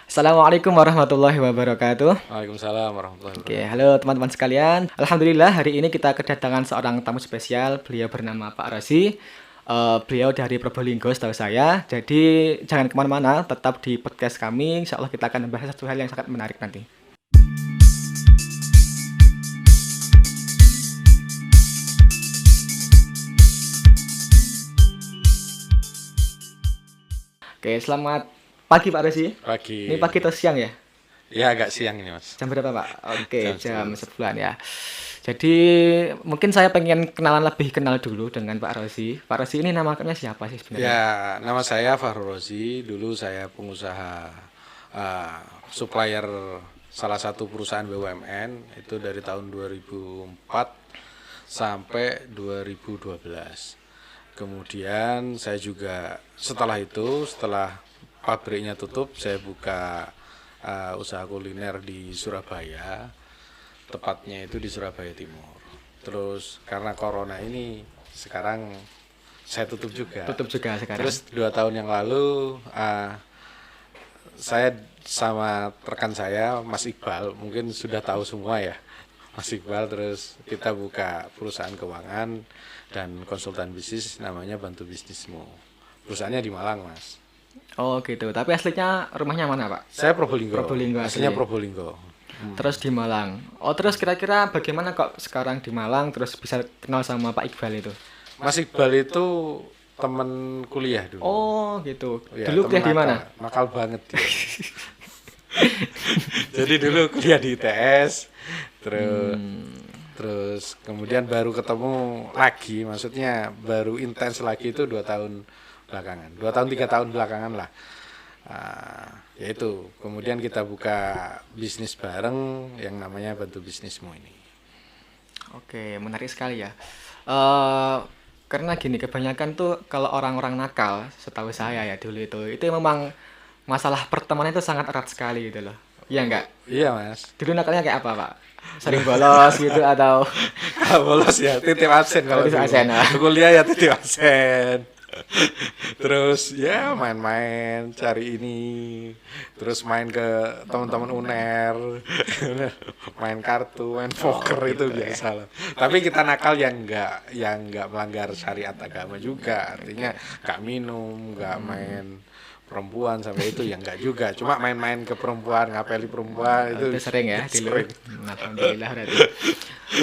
Assalamualaikum warahmatullahi wabarakatuh. Waalaikumsalam warahmatullahi Oke, wabarakatuh. halo teman-teman sekalian. Alhamdulillah hari ini kita kedatangan seorang tamu spesial. Beliau bernama Pak Rosi. Beliau dari Probolinggo setahu saya. Jadi jangan kemana-mana, tetap di podcast kami. Insya Allah kita akan membahas satu hal yang sangat menarik nanti. Oke, selamat pagi Pak Rosi. Ini Pagi. pagi atau siang ya? Ya agak siang ini mas. Jam berapa Pak? Oke, Jam jam 11. 11 ya. Jadi mungkin saya pengen kenalan lebih kenal dulu dengan Pak Rosi. Pak Rosi ini nama lengkapnya siapa sih sebenarnya? Ya nama saya Fahru Rozi. Dulu saya pengusaha uh, supplier salah satu perusahaan BUMN itu dari tahun 2004 sampai 2012. Kemudian saya juga setelah pabriknya tutup, saya buka usaha kuliner di Surabaya, tepatnya itu di Surabaya Timur. Terus karena corona ini sekarang saya tutup juga. Tutup juga sekarang. Terus 2 tahun yang lalu saya sama rekan saya Mas Iqbal, mungkin sudah tahu semua ya Mas Iqbal. Terus kita buka perusahaan keuangan dan konsultan bisnis namanya Bantu Bisnismu. Perusahaannya di Malang mas. Oh gitu. Tapi aslinya rumahnya mana Pak? Saya Probolinggo. Probolinggo asli. Aslinya Probolinggo. Terus di Malang. Oh terus kira-kira bagaimana kok sekarang di Malang terus bisa kenal sama Pak Iqbal itu? Mas Iqbal itu teman kuliah dulu. Oh gitu. Ya, Dulu kuliah di mana? Nakal banget dia. Jadi dulu kuliah di ITS, terus kemudian baru ketemu lagi, maksudnya baru intens lagi itu 2 tahun belakangan, 2 tahun 3 tahun belakangan lah. Yaitu kemudian kita buka bisnis bareng yang namanya Bantu Bisnismu ini. Oke, menarik sekali ya. Eh karena gini, kebanyakan tuh kalau orang-orang nakal, setahu saya ya dulu itu memang masalah pertemanan itu sangat erat sekali gitu loh. Iya enggak? Iya mas. Dulu nakalnya kayak apa, Pak? Sering bolos gitu atau Kalau bolos ya titip absen kalau titip dulu. absen, ah? Kuliah ya titip absen. Terus ya main-main cari ini, terus main ke teman-teman UNER, main kartu, main poker itu gitu ya. biasa lah. Tapi kita nakal yang nggak melanggar syariat agama juga, artinya nggak minum, nggak main perempuan sampai itu ya nggak juga, cuma main-main ke perempuan, ngapeli perempuan Itu itu sering ya dulu. sering. Alhamdulillah berarti.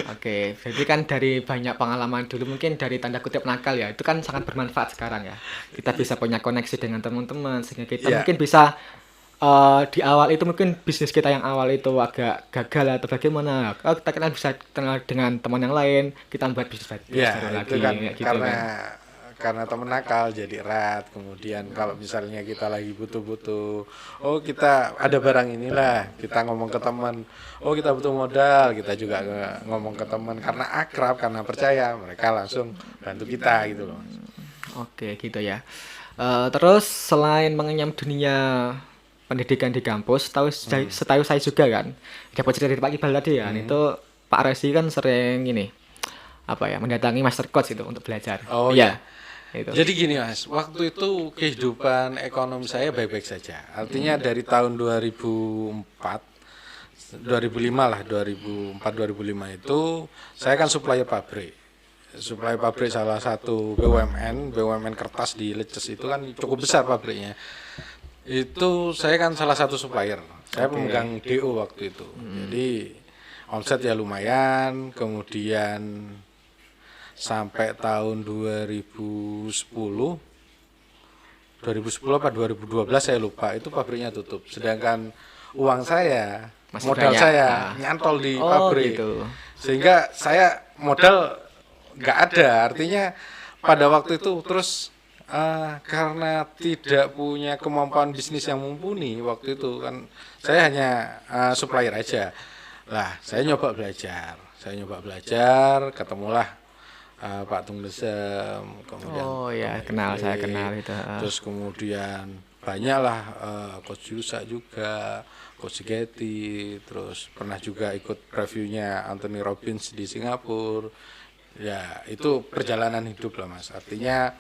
Oke, jadi kan dari banyak pengalaman dulu mungkin dari tanda kutip nakal ya, itu kan sangat bermanfaat sekarang ya. Kita bisa punya koneksi dengan teman-teman sehingga kita Ya, mungkin bisa di awal itu mungkin bisnis kita yang awal itu agak gagal atau bagaimana. Kita kenal bisa kenal dengan teman yang lain, kita membuat bisnis baru ya, itu lagi kan kayak gitu karena kan. temen nakal jadi erat. Kemudian kalau misalnya kita lagi butuh-butuh, oh kita ada barang inilah, kita ngomong ke teman, oh kita butuh modal, kita juga ngomong ke teman karena akrab, karena percaya, mereka langsung bantu kita gitu loh. Oke, gitu ya. Terus selain mengenyam dunia pendidikan di kampus, setahu saya juga kan, dapat cerita dari Pak Iqbal tadi kan, itu Pak Resi kan sering ini, apa ya, mendatangi master coach itu untuk belajar. Oh Iya, ya. itu. Jadi gini mas, waktu itu kehidupan ekonomi saya baik-baik saja. Artinya dari tahun 2004, 2005 lah, 2004 2005 itu saya kan supplier pabrik. Supplier pabrik salah satu BUMN kertas di Leces itu kan cukup besar pabriknya. Itu saya kan salah satu supplier. Saya Oke. pemegang DO waktu itu. Jadi omset ya lumayan, kemudian sampai tahun 2010 apa 2012 saya lupa, itu pabriknya tutup, sedangkan uang saya, Masih modal banyak. saya Ah. nyantol di Oh, pabrik, gitu. sehingga saya modal nggak ada. Artinya pada waktu itu terus karena tidak punya kemampuan bisnis yang mumpuni waktu itu kan, saya hanya supplier aja lah. Saya nyoba belajar, ketemulah Pak Tung Desem, kemudian Oh ya, Pak kenal, saya Ifrik, kenal itu. terus kemudian banyaklah Coach Yusa juga, Coach Getty, terus pernah juga ikut reviewnya Anthony Robbins di Singapura. Ya itu perjalanan hidup lah mas. Artinya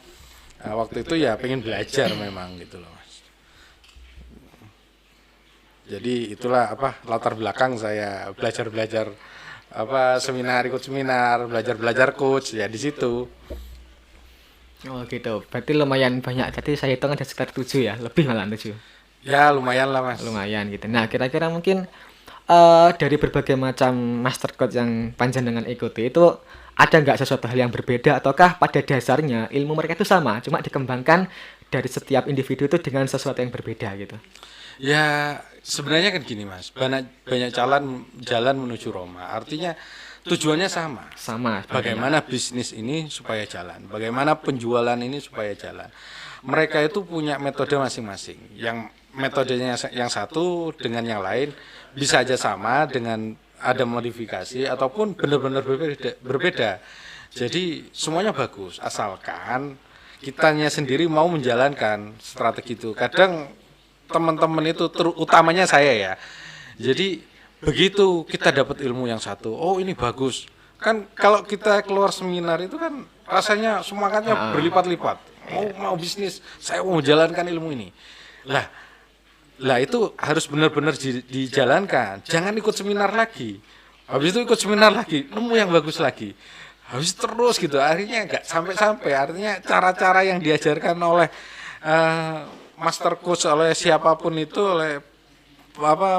waktu itu ya pengen belajar memang gitu loh mas. Jadi itulah apa latar belakang saya belajar apa seminar, ikut seminar, belajar coach ya di situ. Oh gitu. Berarti lumayan banyak. Jadi saya hitung ada sekitar 7 ya, lebih malah 7. Ya lumayan lah Mas. Lumayan gitu. Nah, kira-kira mungkin dari berbagai macam master coach yang panjenengan ikuti itu ada nggak sesuatu hal yang berbeda ataukah pada dasarnya ilmu mereka itu sama, cuma dikembangkan dari setiap individu itu dengan sesuatu yang berbeda gitu. Ya sebenarnya kan gini Mas, banyak jalan menuju Roma. Artinya tujuannya sama. Sama sebenarnya. Bagaimana bisnis ini supaya jalan, bagaimana penjualan ini supaya jalan. Mereka itu punya metode masing-masing. Yang metodenya yang satu dengan yang lain bisa aja sama dengan ada modifikasi ataupun benar-benar berbeda. Jadi semuanya bagus asalkan kitanya sendiri mau menjalankan strategi itu. Kadang teman-teman itu utamanya saya ya. Jadi begitu kita dapat ilmu yang satu, oh ini bagus. Kan kalau kita keluar seminar itu kan rasanya semangatnya berlipat-lipat. Mau bisnis, saya mau menjalankan ilmu ini. Lah itu harus benar-benar dijalankan. Jangan ikut seminar lagi. Habis itu ikut seminar lagi, nemu yang bagus lagi. Habis terus gitu. Akhirnya nggak sampai-sampai. Artinya cara-cara yang diajarkan oleh master coach, oleh siapapun itu, oleh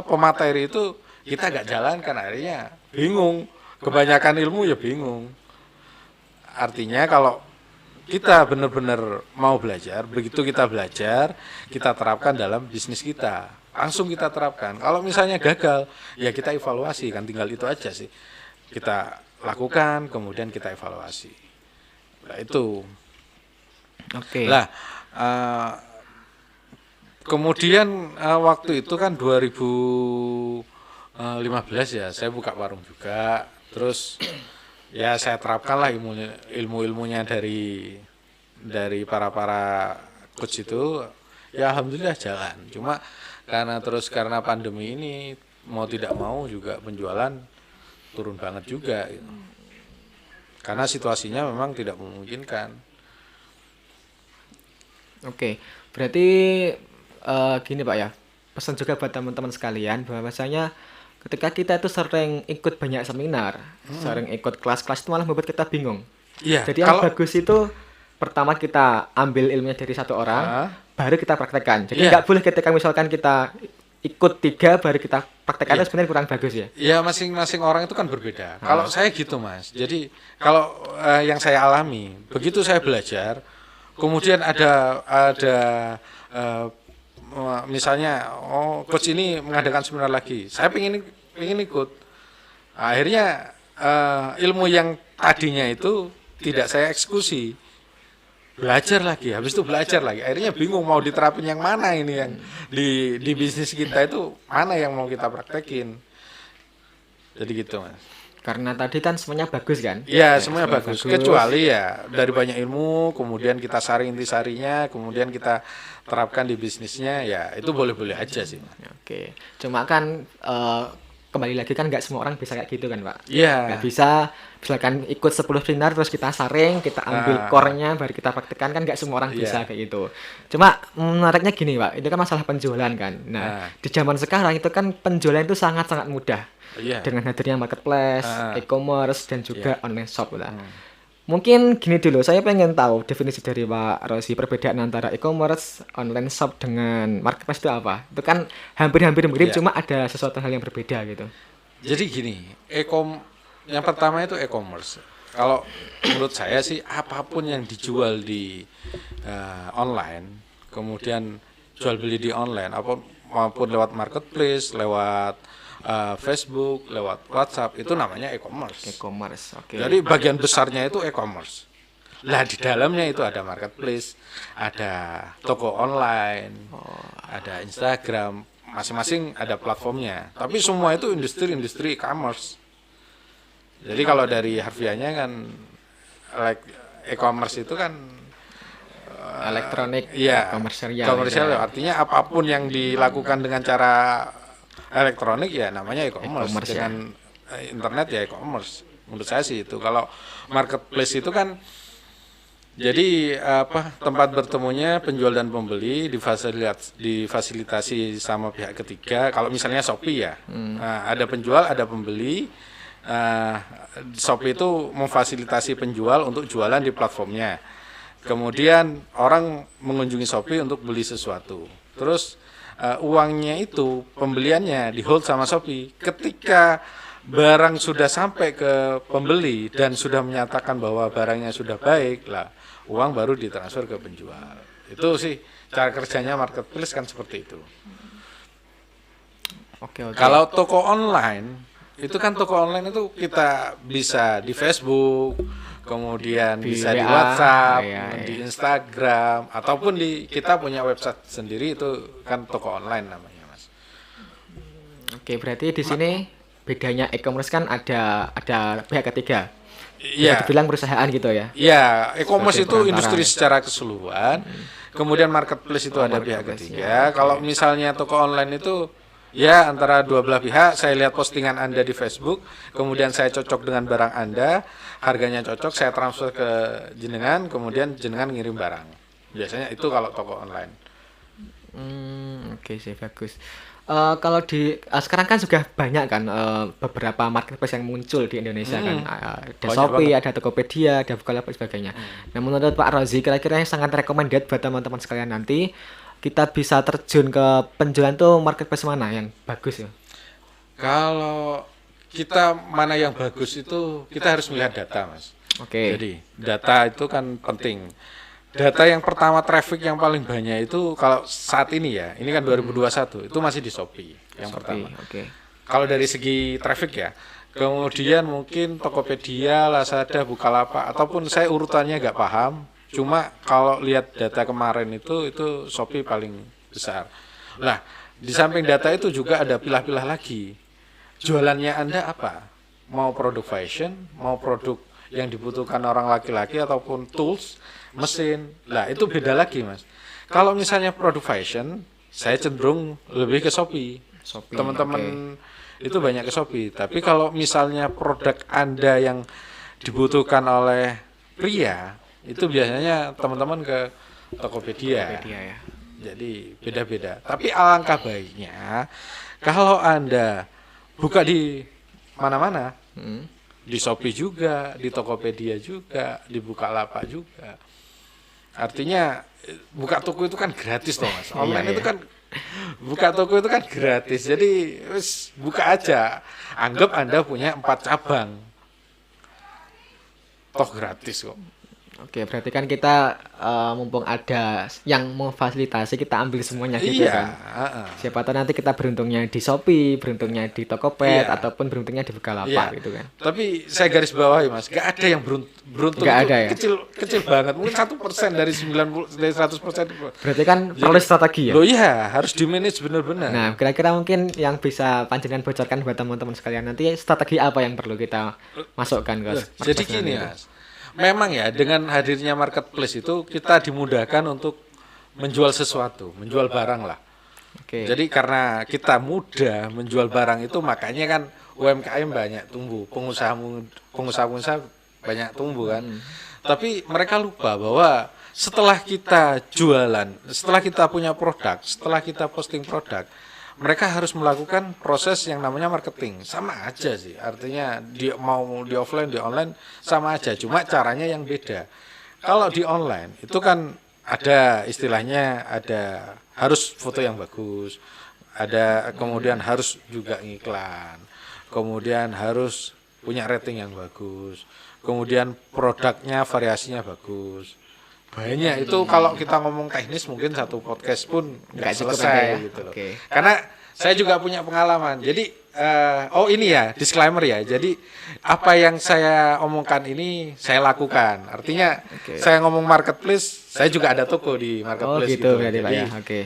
pemateri itu kita nggak jalankan. Akhirnya bingung. Kebanyakan ilmu ya bingung. Artinya kalau kita benar-benar mau belajar, begitu kita belajar, kita terapkan dalam bisnis kita. Langsung kita terapkan. Kalau misalnya gagal, ya kita evaluasi, kan tinggal itu aja sih. Kita lakukan, kemudian kita evaluasi. Nah, itu. Oke. Lah, kemudian waktu itu kan 2015 ya, saya buka warung juga. Terus ya saya terapkanlah ilmu-ilmunya dari para coach itu, ya alhamdulillah jalan. Cuma karena pandemi ini mau tidak mau juga penjualan turun banget juga gitu. Karena situasinya memang tidak memungkinkan. Oke. Berarti gini Pak ya. Pesan juga buat teman-teman sekalian bahwasanya ketika kita itu sering ikut banyak seminar, sering ikut kelas-kelas itu malah membuat kita bingung. Iya, Jadi yang bagus itu pertama kita ambil ilmunya dari satu orang, baru kita praktekkan. Jadi nggak boleh ketika misalkan kita ikut 3 baru kita praktekkan, itu sebenarnya kurang bagus ya. Iya, masing-masing orang itu kan berbeda. Kalau saya gitu Mas. Jadi kalau yang saya alami, begitu saya belajar, kemudian ada misalnya coach ini mengadakan seminar lagi, saya pengen ikut. Akhirnya ilmu yang tadinya itu tidak saya eksekusi, belajar lagi, habis itu belajar lagi. Akhirnya bingung mau diterapin yang mana ini, yang di bisnis kita itu mana yang mau kita praktekin. Jadi gitu Mas. Karena tadi kan semuanya bagus kan? Iya, semuanya bagus. Kecuali ya dari banyak ilmu, kemudian kita saring intisarinya, kemudian kita terapkan di bisnisnya, ya itu boleh-boleh aja sih. Oke. Cuma kan kembali lagi kan nggak semua orang bisa kayak gitu kan Pak? Iya. Nggak bisa, misalkan ikut 10 seminar terus kita saring, kita ambil core-nya baru kita praktekkan, kan nggak semua orang bisa kayak gitu. Cuma menariknya gini Pak, itu kan masalah penjualan kan. Nah, di zaman sekarang itu kan penjualan itu sangat-sangat mudah. Dengan hadirnya marketplace, e-commerce, dan juga online shop lah. Mungkin gini dulu, saya pengen tahu definisi dari Pak Rosi, perbedaan antara e-commerce, online shop dengan marketplace itu apa? Itu kan hampir-hampir mirip, cuma ada sesuatu hal yang berbeda gitu. Jadi gini, yang pertama itu e-commerce. Kalau menurut saya sih apapun yang dijual di online, kemudian jual beli di online, maupun lewat marketplace, lewat Facebook, lewat WhatsApp, itu namanya e-commerce. E-commerce, oke. Jadi bagian besarnya itu e-commerce. Lah di dalamnya itu ada marketplace, ada toko online, ada Instagram, masing-masing ada platformnya. Tapi semua itu industri e-commerce. Jadi kalau dari harfiahnya kan e-commerce itu kan elektronik, komersial. ya. Artinya apapun yang dilakukan dengan cara elektronik ya namanya e-commerce. Dengan internet ya e-commerce. Menurut saya sih itu. Kalau marketplace itu kan Jadi tempat bertemunya penjual dan pembeli difasilitasi sama pihak ketiga. Kalau misalnya Shopee ya, nah, ada penjual, ada pembeli. Nah, Shopee itu memfasilitasi penjual untuk jualan di platformnya. Kemudian orang mengunjungi Shopee untuk beli sesuatu. Terus uangnya itu pembeliannya di hold sama Shopee. Ketika barang sudah sampai ke pembeli dan sudah menyatakan bahwa barangnya sudah baik lah, uang baru ditransfer ke penjual. Itu sih cara kerjanya marketplace kan seperti itu. Oke, oke. Kalau toko online itu kan toko online itu kita bisa di Facebook, kemudian Di bisa di WA, WhatsApp, iya, di iya. Instagram, ataupun kita punya website sendiri itu kan toko online namanya, Mas. Oke, berarti di sini bedanya e-commerce kan ada pihak ketiga. Bisa Iya, dibilang perusahaan gitu ya. iya, e-commerce Sebagai itu industri perantara. secara keseluruhan. Kemudian marketplace itu Oh, ada pihak marketplace-nya. ketiga. Kalau Oke. misalnya toko online itu ya antara dua belah pihak. Saya lihat postingan Anda di Facebook, kemudian saya cocok dengan barang Anda, harganya cocok, saya transfer ke jenengan, kemudian jenengan ngirim barang. Biasanya itu kalau toko online. Oke sih bagus. Kalau sekarang kan sudah banyak kan beberapa marketplace yang muncul di Indonesia kan. Ada Banyak Shopee, banget. ada Tokopedia, ada Bukalapak dan sebagainya. Nah, menurut Pak Rozi kira-kira yang sangat recommended buat teman-teman sekalian nanti kita bisa terjun ke penjualan tuh marketplace mana yang bagus ya? Kalau kita mana yang bagus itu kita harus melihat data, Mas. Oke. Jadi data itu kan penting. Data yang pertama traffic yang paling banyak itu kalau saat ini ya, ini kan 2021 itu masih di Shopee yang Shopee, pertama. oke. Kalau dari segi traffic ya, kemudian mungkin Tokopedia, Lazada, Bukalapak, ataupun saya urutannya nggak paham. Cuma kalau lihat data kemarin itu Shopee paling besar. Lah, di samping data itu juga ada pilah-pilah lagi. Jualannya Anda apa? Mau produk fashion, mau produk yang dibutuhkan orang laki-laki ataupun tools, mesin. Lah, itu beda lagi, Mas. Kalau misalnya produk fashion, saya cenderung lebih ke Shopee. Shopee, Teman-teman itu banyak ke Shopee. Tapi kalau misalnya produk Anda yang dibutuhkan oleh pria, itu biasanya teman-teman ke Tokopedia. Tokopedia ya. Jadi beda-beda. Tapi alangkah baiknya kalau Anda buka di mana-mana, Hmm. di Shopee juga, di Tokopedia juga, di Bukalapak juga. Artinya buka toko itu kan gratis toh, Mas. Online Iya, itu iya. kan buka toko itu kan gratis. Jadi wis buka aja. Anggap Anda punya 4 cabang. Toh gratis kok. Oke, berarti kan kita mumpung ada yang memfasilitasi kita ambil semuanya gitu Iya, kan. heeh. Siapa tahu nanti kita beruntungnya di Shopee, beruntungnya di Tokopedia, Iya. ataupun beruntungnya di Iya. Bukalapak gitu kan. Tapi saya garis bawahi, Mas, gak ada yang beruntung Nggak itu ada ya? kecil kecil banget. Mungkin 1% dari 90 dari 100%. Berarti kan perlu strategi ya. Loh iya, harus di manage benar-benar. Nah, kira-kira mungkin yang bisa panjenengan bocorkan buat teman-teman sekalian nanti strategi apa yang perlu kita masukkan ke Jadi marketplace gini, nanti itu? Mas. Memang ya dengan hadirnya marketplace itu kita dimudahkan untuk menjual sesuatu, menjual barang lah. Oke. Jadi karena kita mudah menjual barang itu makanya kan UMKM banyak tumbuh, pengusaha-pengusaha banyak tumbuh kan. Tapi mereka lupa bahwa setelah kita jualan, setelah kita punya produk, setelah kita posting produk, mereka harus melakukan proses yang namanya marketing. Sama aja sih. Artinya mau di offline, di online sama aja, cuma caranya yang beda. Kalau di online itu kan ada istilahnya ada harus foto yang bagus, ada kemudian harus juga ngiklan, kemudian harus punya rating yang bagus, kemudian produknya variasinya bagus. Banyak itu kalau kita ngomong teknis mungkin satu podcast pun nggak Nggak cukup selesai nanti ya. gitu loh. Oke. Karena saya juga punya pengalaman. Jadi oh ini ya disclaimer ya. Jadi apa yang saya omongkan ini saya lakukan. Artinya Oke. saya ngomong marketplace, saya juga ada toko di Oh, marketplace gitu gitu. berarti Pak Jadi ya. Oke.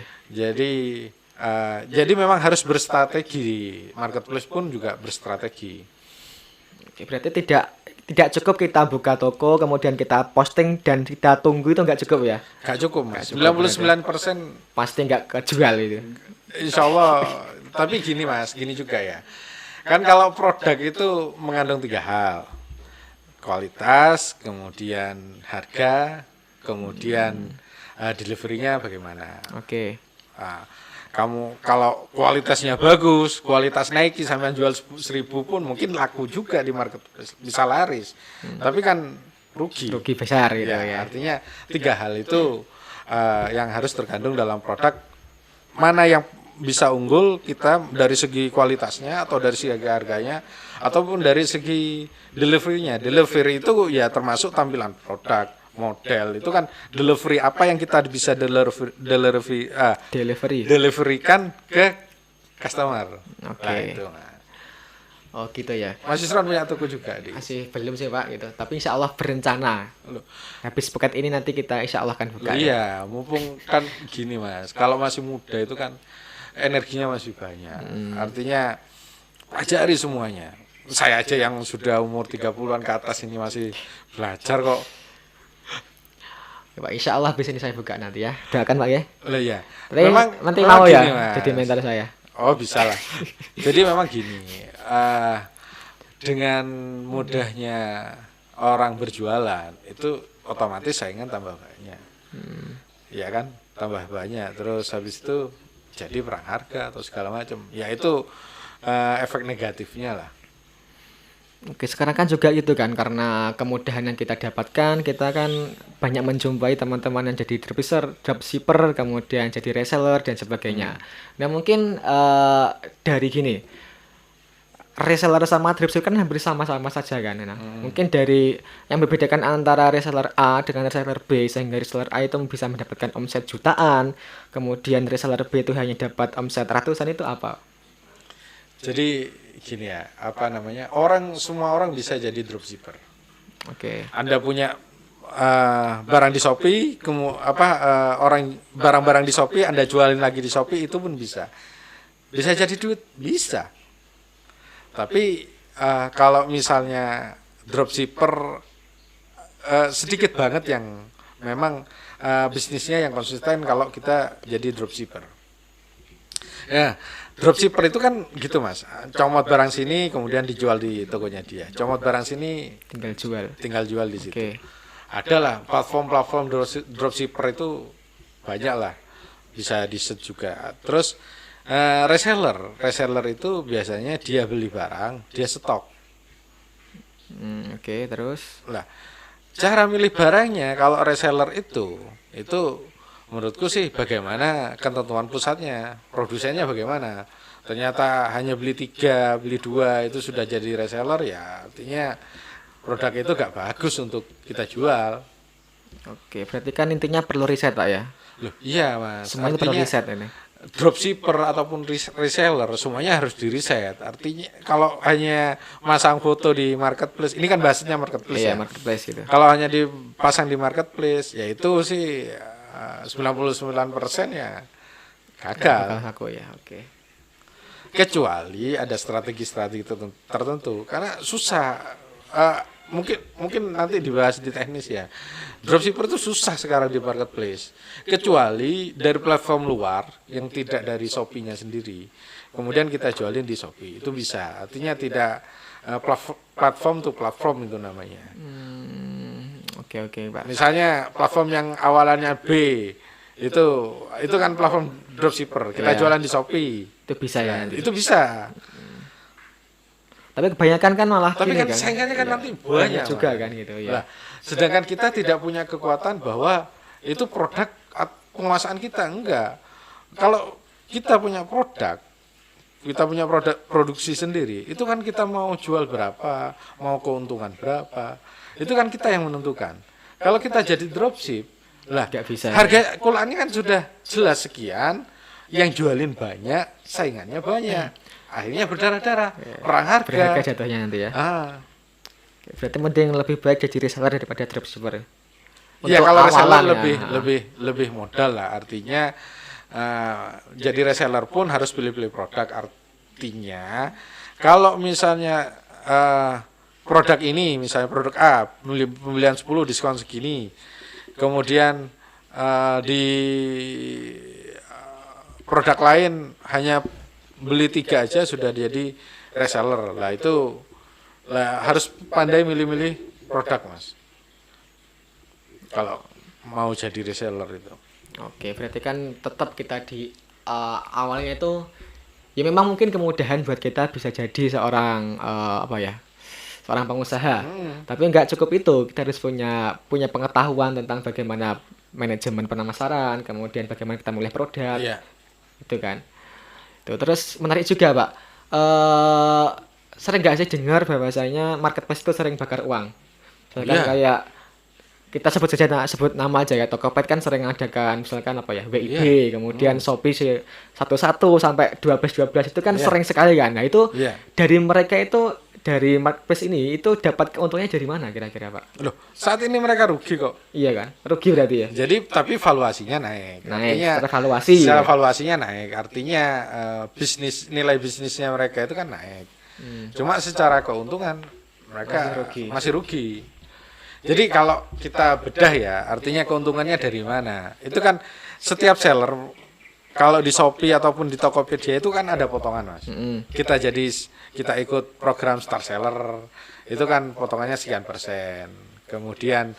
jadi memang harus berstrategi. Marketplace pun juga berstrategi. Oke, berarti tidak cukup kita buka toko kemudian kita posting dan kita tunggu itu nggak cukup ya. Gak cukup, Mas. cukup 99% Pasti nggak kejual itu. insya Allah. Tapi gini, Mas, gini juga ya. Kan kalau produk itu mengandung 3 hal. Kualitas, kemudian harga, kemudian deliverynya bagaimana. Oke. Nah, kamu kalau kualitasnya bagus, kualitas Nike sampai jual 1.000 pun mungkin laku juga di marketplace, bisa laris. Tapi kan rugi. Rugi besar gitu Ya, ya. artinya 3 hal itu yang harus terkandung dalam produk. Mana yang bisa unggul kita dari segi kualitasnya atau dari segi harganya ataupun dari segi deliverynya. Delivery itu ya termasuk tampilan produk, model. Itu kan delivery apa yang kita bisa deliverykan ke customer. Oke. Nah, itu. Nah. Oh gitu ya. Mas Isron punya toko juga di. Masih belum sih Pak gitu. Tapi insya Allah berencana. Loh. Habis pekan ini nanti kita insya Allah akan buka. Ya. Iya, mumpung kan gini Mas. Kalau masih muda itu kan energinya masih banyak. Artinya pelajari semuanya. Saya aja yang sudah umur 30-an ke atas ini masih belajar kok. Ya, Pak, insya Allah habis ini saya buka nanti ya. Doakan Pak ya. Lah iya. Tapi nanti memang mau ya gini, Mas. jadi mentor saya. Oh, bisa lah. Jadi memang gini, dengan mudahnya orang berjualan itu otomatis saingan tambah banyak. Ya kan? Tambah banyak. Terus habis itu jadi perang harga atau segala macam. Ya itu efek negatifnya lah. Oke, sekarang kan juga gitu kan, karena kemudahan yang kita dapatkan, kita kan banyak menjumpai teman-teman yang jadi dropshipper, kemudian jadi reseller dan sebagainya. Nah mungkin dari gini, reseller sama dropshipper kan hampir sama-sama saja kan. Nah, mungkin dari yang membedakan antara reseller A dengan reseller B, sehingga reseller A itu bisa mendapatkan omset jutaan, kemudian reseller B itu hanya dapat omset ratusan, itu apa? Jadi gini ya, apa namanya? Semua orang bisa jadi dropshipper. Oke. Anda punya barang di Shopee, barang-barang di Shopee Anda jualin lagi di Shopee, itu pun bisa. Bisa jadi duit, bisa. Tapi kalau misalnya dropshipper sedikit banget yang memang bisnisnya yang konsisten kalau kita jadi dropshipper. Ya, dropshipper itu kan gitu Mas. Comot barang sini kemudian dijual di tokonya dia. Comot barang sini Tinggal jual di situ. Oke. Ada lah platform dropshipper itu banyak lah. Bisa di set juga. Terus reseller itu biasanya dia beli barang, dia stok. Oke, terus Lah, cara milih barangnya kalau reseller itu menurutku sih bagaimana ketentuan pusatnya, produsennya bagaimana. Ternyata hanya beli 3, beli 2 itu sudah jadi reseller, ya artinya produk itu gak bagus untuk kita jual. oke, berarti kan intinya perlu riset Pak ya. Loh, iya Mas. Semuanya perlu Artinya riset ini. dropshipper ataupun reseller semuanya harus di riset. Artinya kalau hanya masang foto di marketplace, ini kan bahasanya marketplace Iya, ya. marketplace gitu. Kalau hanya dipasang di marketplace, ya itu sih 99% ya gagal. Bakal aku ya, oke. Kecuali ada strategi-strategi tertentu. Karena susah. Mungkin nanti dibahas di teknis ya. Dropshipper itu susah sekarang di marketplace. Kecuali dari platform luar yang tidak dari Shopee-nya sendiri. Kemudian kita jualin di Shopee. Itu bisa. Artinya tidak platform to platform itu namanya. Oke, Pak. Misalnya platform yang awalannya B itu kan platform dropshipper. Kita jualan di Shopee. Itu bisa ya nanti. Itu bisa. Tapi kebanyakan kan malah Tapi gini kan saingannya kan Iya, nanti banyak juga Mas. kan gitu ya. Lah, sedangkan kita tidak punya kekuatan bahwa itu produk penguasaan kita, enggak. Kalau kita punya produk produksi sendiri, itu kan kita mau jual berapa, mau keuntungan berapa, itu kan kita yang menentukan. Kalau kita jadi dropship, lah Nggak bisa. harga kulannya kan sudah jelas sekian, yang jualin banyak, saingannya banyak. Akhirnya berdarah-darah, perang harga. Berharga jatuhnya nanti ya. Oke, berarti mending lebih baik jadi reseller daripada dropshipper. Ya Untuk kalau reseller awalan ya. lebih modal lah, artinya jadi reseller pun harus pilih-pilih produk. Artinya kalau misalnya produk ini, misalnya produk A, pembelian 10 diskon segini, kemudian di produk lain hanya beli 3 aja sudah jadi reseller. Lah itu harus pandai milih-milih produk Mas. Kalau mau jadi reseller itu. Oke, berarti kan tetap kita di awalnya itu ya memang mungkin kemudahan buat kita bisa jadi seorang apa ya? Seorang pengusaha. Tapi nggak cukup itu, kita harus punya pengetahuan tentang bagaimana manajemen pemasaran, kemudian bagaimana kita memilih produk, Iya. itu kan. Tuh, terus menarik juga, Pak. Eh sering nggak sih dengar bahwasanya marketplace itu sering bakar uang? Misalkan Iya. kayak kita sebut saja sebut nama aja ya, Tokopedia kan sering adakan misalkan apa ya, WIB, Iya. kemudian Shopee 11 sampai 12 itu kan Iya. sering sekali kan. Nah, itu Iya. dari mereka itu dari marketplace ini itu dapat keuntungannya dari mana kira-kira, Pak? Loh, saat ini mereka rugi kok. Iya kan? Rugi berarti ya? Jadi tapi valuasinya naik. Naik, Artinya tervaluasi. secara Ya. valuasinya naik. Artinya nilai bisnisnya mereka itu kan naik. Cuma secara keuntungan mereka masih rugi. Jadi kalau kita bedah ya, artinya keuntungannya dari mana? Itu kan setiap seller kalau di Shopee ataupun di Tokopedia itu kan ada potongan, Mas. Kita ikut program Star Seller, itu kan potongannya sekian persen. Kemudian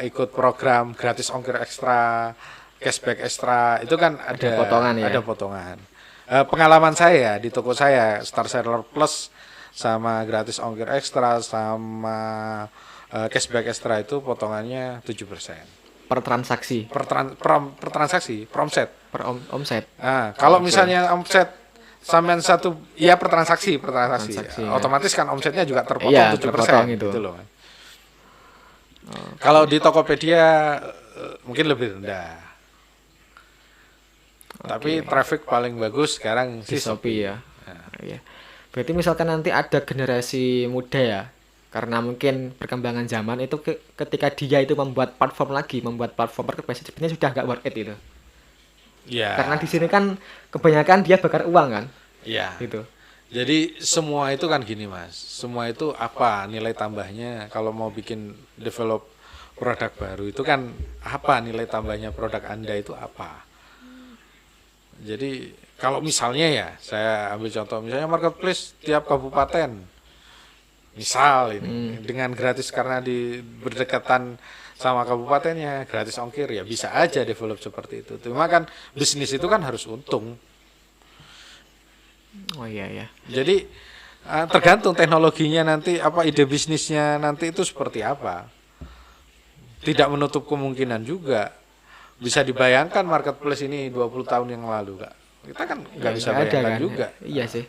ikut program gratis ongkir ekstra, cashback ekstra, itu kan ada potongan ya? Ada potongan. Pengalaman saya di toko saya Star Seller Plus sama gratis ongkir ekstra sama cashback ekstra itu potongannya 7%. Per transaksi, Per transaksi, per omset. per omset. Nah, kalau misalnya omset sampean satu ya per transaksi, Transaksi, ya. otomatis kan omsetnya juga terpotong Iya, 7%. terpotong itu. Gitu loh, kan. Kalau di Tokopedia mungkin lebih rendah. Tapi traffic paling bagus sekarang Di si Shopee ya. Iya. Berarti misalkan nanti ada generasi muda ya, karena mungkin perkembangan zaman itu ketika dia itu membuat platform marketplace sebenarnya sudah nggak worth it itu. Ya. Karena di sini kan kebanyakan dia bakar uang kan, Ya. gitu. Jadi semua itu kan gini, Mas. Semua itu apa nilai tambahnya kalau mau bikin develop produk baru itu kan apa nilai tambahnya produk Anda itu apa? Jadi kalau misalnya ya, saya ambil contoh misalnya marketplace tiap kabupaten. Misal ini dengan gratis karena berdekatan sama kabupatennya, gratis ongkir ya bisa aja develop seperti itu. Cuma kan bisnis itu kan harus untung. Oh iya ya. Jadi tergantung teknologinya nanti apa ide bisnisnya nanti itu seperti apa. Tidak menutup kemungkinan juga bisa dibayangkan marketplace ini 20 tahun yang lalu, Kak. Kita kan nggak bisa Nggak ada bayangkan kan? juga. Iya sih.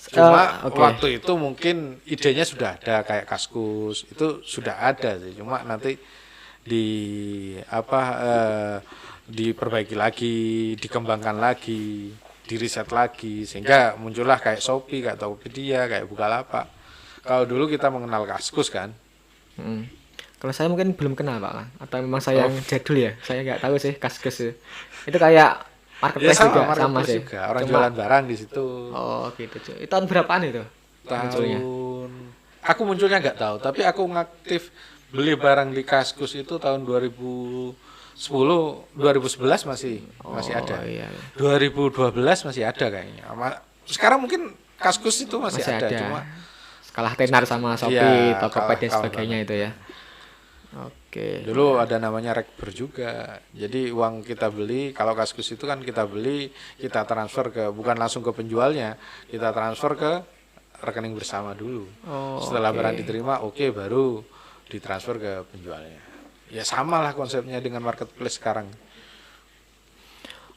Cuma Oke. waktu itu mungkin idenya sudah ada kayak Kaskus itu sudah ada sih. Cuma nanti di apa diperbaiki lagi, dikembangkan lagi, diriset lagi sehingga muncullah kayak Shopee, kayak Tokopedia, kayak Bukalapak. Kalau dulu kita mengenal Kaskus kan. Mm. Kalau saya mungkin belum kenal Pak, atau memang saya yang jadul ya, saya nggak tahu sih Kaskus ya. Itu kayak Ya marketplace sama, juga, sama marketplace sih. juga. Orang Cuma- jualan barang di situ. Oh gitu cuy. Itu tahun berapaan itu? Munculnya? Tahun aku munculnya nggak tahu, tapi aku ngaktif beli barang di Kaskus itu tahun 2010, 2011 masih ada. iya. 2012 masih ada kayaknya. Sekarang mungkin Kaskus itu masih ada, cuma Kalah tenar sama Shopee, Iya, Tokopedia dan kalah sebagainya itu ya. Oke. dulu ada namanya Rekber juga. Jadi uang kita beli, kalau Kaskus itu kan kita beli, kita transfer bukan langsung ke penjualnya, kita transfer ke rekening bersama dulu. Oh, Setelah oke. barang diterima, oke baru ditransfer ke penjualnya. Ya sama lah konsepnya dengan marketplace sekarang.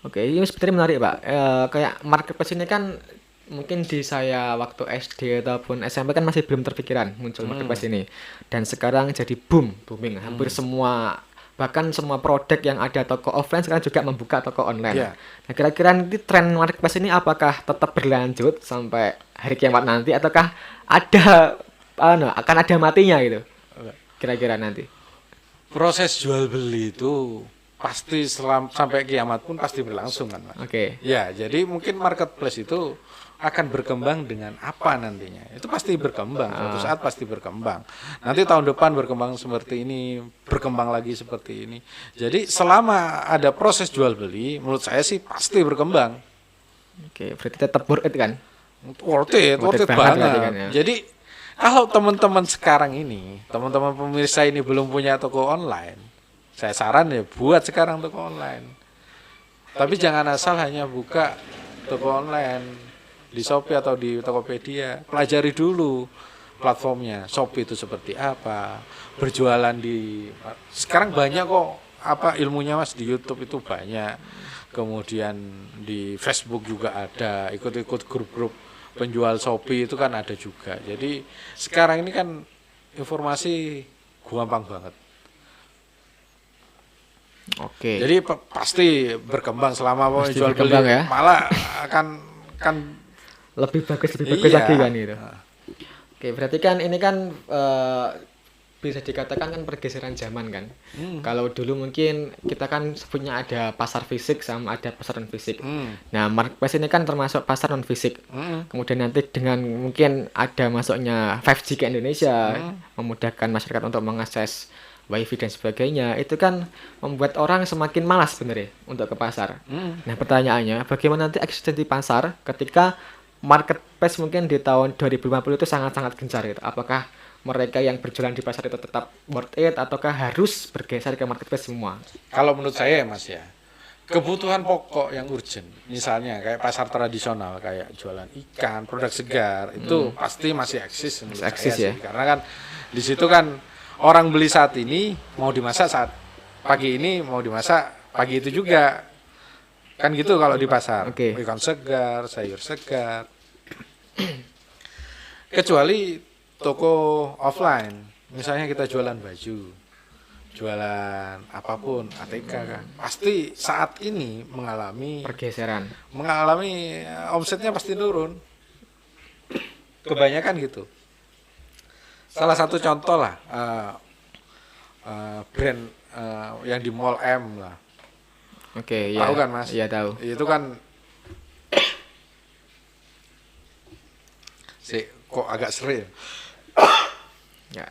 Oke, ini sebenarnya menarik Pak. Kayak marketplace ini kan mungkin di saya waktu SD ataupun SMP kan masih belum terpikiran muncul marketplace ini. Dan sekarang jadi booming. Hampir semua, bahkan semua produk yang ada toko offline sekarang juga membuka toko online. Iya. Nah, kira-kira nanti tren marketplace ini apakah tetap berlanjut sampai hari kiamat nanti ataukah akan ada matinya gitu? Kira-kira nanti. Proses jual beli itu pasti sampai kiamat pun pasti berlangsung kan, Mas. Oke. Ya, jadi mungkin marketplace itu akan berkembang dengan apa nantinya. Itu pasti berkembang, suatu saat pasti berkembang. Nanti tahun depan berkembang seperti ini, berkembang lagi seperti ini. Jadi selama ada proses jual beli, menurut saya sih pasti berkembang. Oke, berarti tetap worth it kan? Worth it Worth it banget banget. berarti kan, ya. Jadi kalau teman-teman sekarang ini, teman-teman pemirsa ini belum punya toko online, Saya saran ya buat sekarang toko online. Tapi jangan asal hanya buka toko online di Shopee atau di Tokopedia. Pelajari dulu platformnya. Shopee itu seperti apa, berjualan di sekarang banyak kok apa ilmunya Mas di YouTube itu banyak. Kemudian di Facebook juga ada, ikut-ikut grup-grup penjual Shopee itu kan ada juga. Jadi sekarang ini kan informasi gampang banget. Oke. Jadi pasti berkembang selama mau Pasti jual beli berkembang ya. malah kan Lebih bagus iya. lagi kan gitu. Oke, berarti kan ini kan bisa dikatakan kan pergeseran zaman kan. Kalau dulu mungkin kita kan sebutnya ada pasar fisik sama ada pasar non fisik. Nah, marketplace ini kan termasuk pasar non fisik. Kemudian nanti dengan mungkin ada masuknya 5G ke Indonesia, memudahkan masyarakat untuk mengakses wifi dan sebagainya, itu kan membuat orang semakin malas sebenarnya untuk ke pasar. Nah, pertanyaannya, bagaimana nanti eksistensi pasar ketika marketplace mungkin di tahun 2050 itu sangat-sangat gencar gitu. Apakah mereka yang berjualan di pasar itu tetap worth it ataukah harus bergeser ke marketplace semua? Kalau menurut saya ya Mas ya, kebutuhan pokok yang urgent, misalnya kayak pasar tradisional kayak jualan ikan, produk segar, itu pasti masih eksis menurut Eksis saya ya. sih. Karena kan di situ kan orang beli saat ini mau dimasak saat pagi ini, mau dimasak pagi itu juga. Kan gitu kalau di pasar. Oke. Ikan segar, sayur segar. Kecuali toko offline, misalnya kita jualan baju, jualan apapun, ATK kan, pasti saat ini mengalami Pergeseran. omsetnya pasti turun. Kebanyakan gitu. Salah satu contoh lah, brand yang di Mall M lah. Oke, ya. Tahu kan Mas? Iya, tahu. Itu kan kok agak sering. Ya.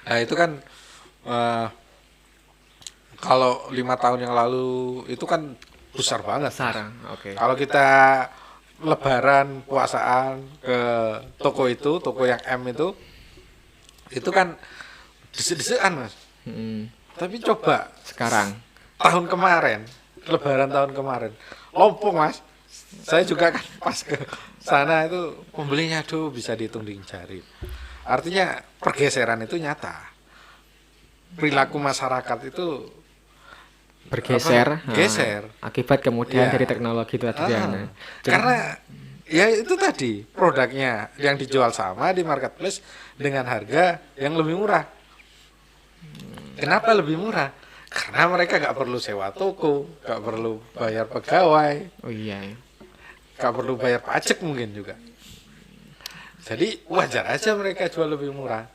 Nah itu kan kalau 5 tahun yang lalu itu kan besar banget. Sarang. Oke. Kalau kita lebaran puasaan ke toko itu, toko yang M itu kan desek-desekan Mas. Tapi coba Sekarang tahun kemarin, lebaran tahun kemarin, lompong Mas. Saya juga kan pas ke sana itu pembelinya tuh bisa dihitung di jari. Artinya pergeseran itu nyata. Perilaku masyarakat itu bergeser. geser. Akibat kemudian Iya. dari teknologi itu tadi ya. Nah. Karena ya itu tadi produknya yang dijual sama di marketplace dengan harga yang lebih murah. Kenapa lebih murah? Karena mereka nggak perlu sewa toko, nggak perlu bayar pegawai, Oh iya. nggak perlu bayar pajak mungkin juga. Jadi wajar aja mereka jual lebih murah.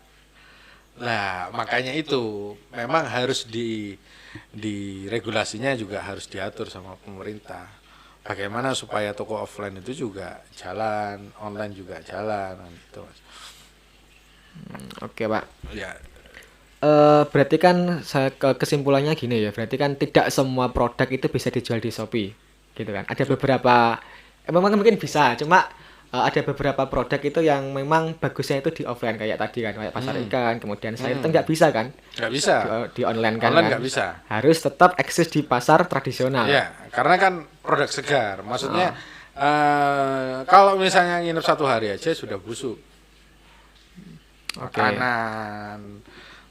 Nah makanya itu memang harus di regulasinya juga harus diatur sama pemerintah. Bagaimana supaya toko offline itu juga jalan, online juga jalan, gitu Mas. Oke, Pak. Ya, Berarti kan saya kesimpulannya gini ya. Berarti kan tidak semua produk itu bisa dijual di Shopee, gitu kan. Ada beberapa, memang mungkin bisa, cuma ada beberapa produk itu yang memang bagusnya itu di offline kayak tadi kan, kayak pasar ikan, kemudian sayur itu nggak bisa kan nggak bisa. di online kan. Online Kan? nggak bisa. Harus tetap eksis di pasar tradisional. Ya, karena kan produk segar. Maksudnya kalau misalnya nginep 1 hari aja sudah busuk. Oke. Makanan.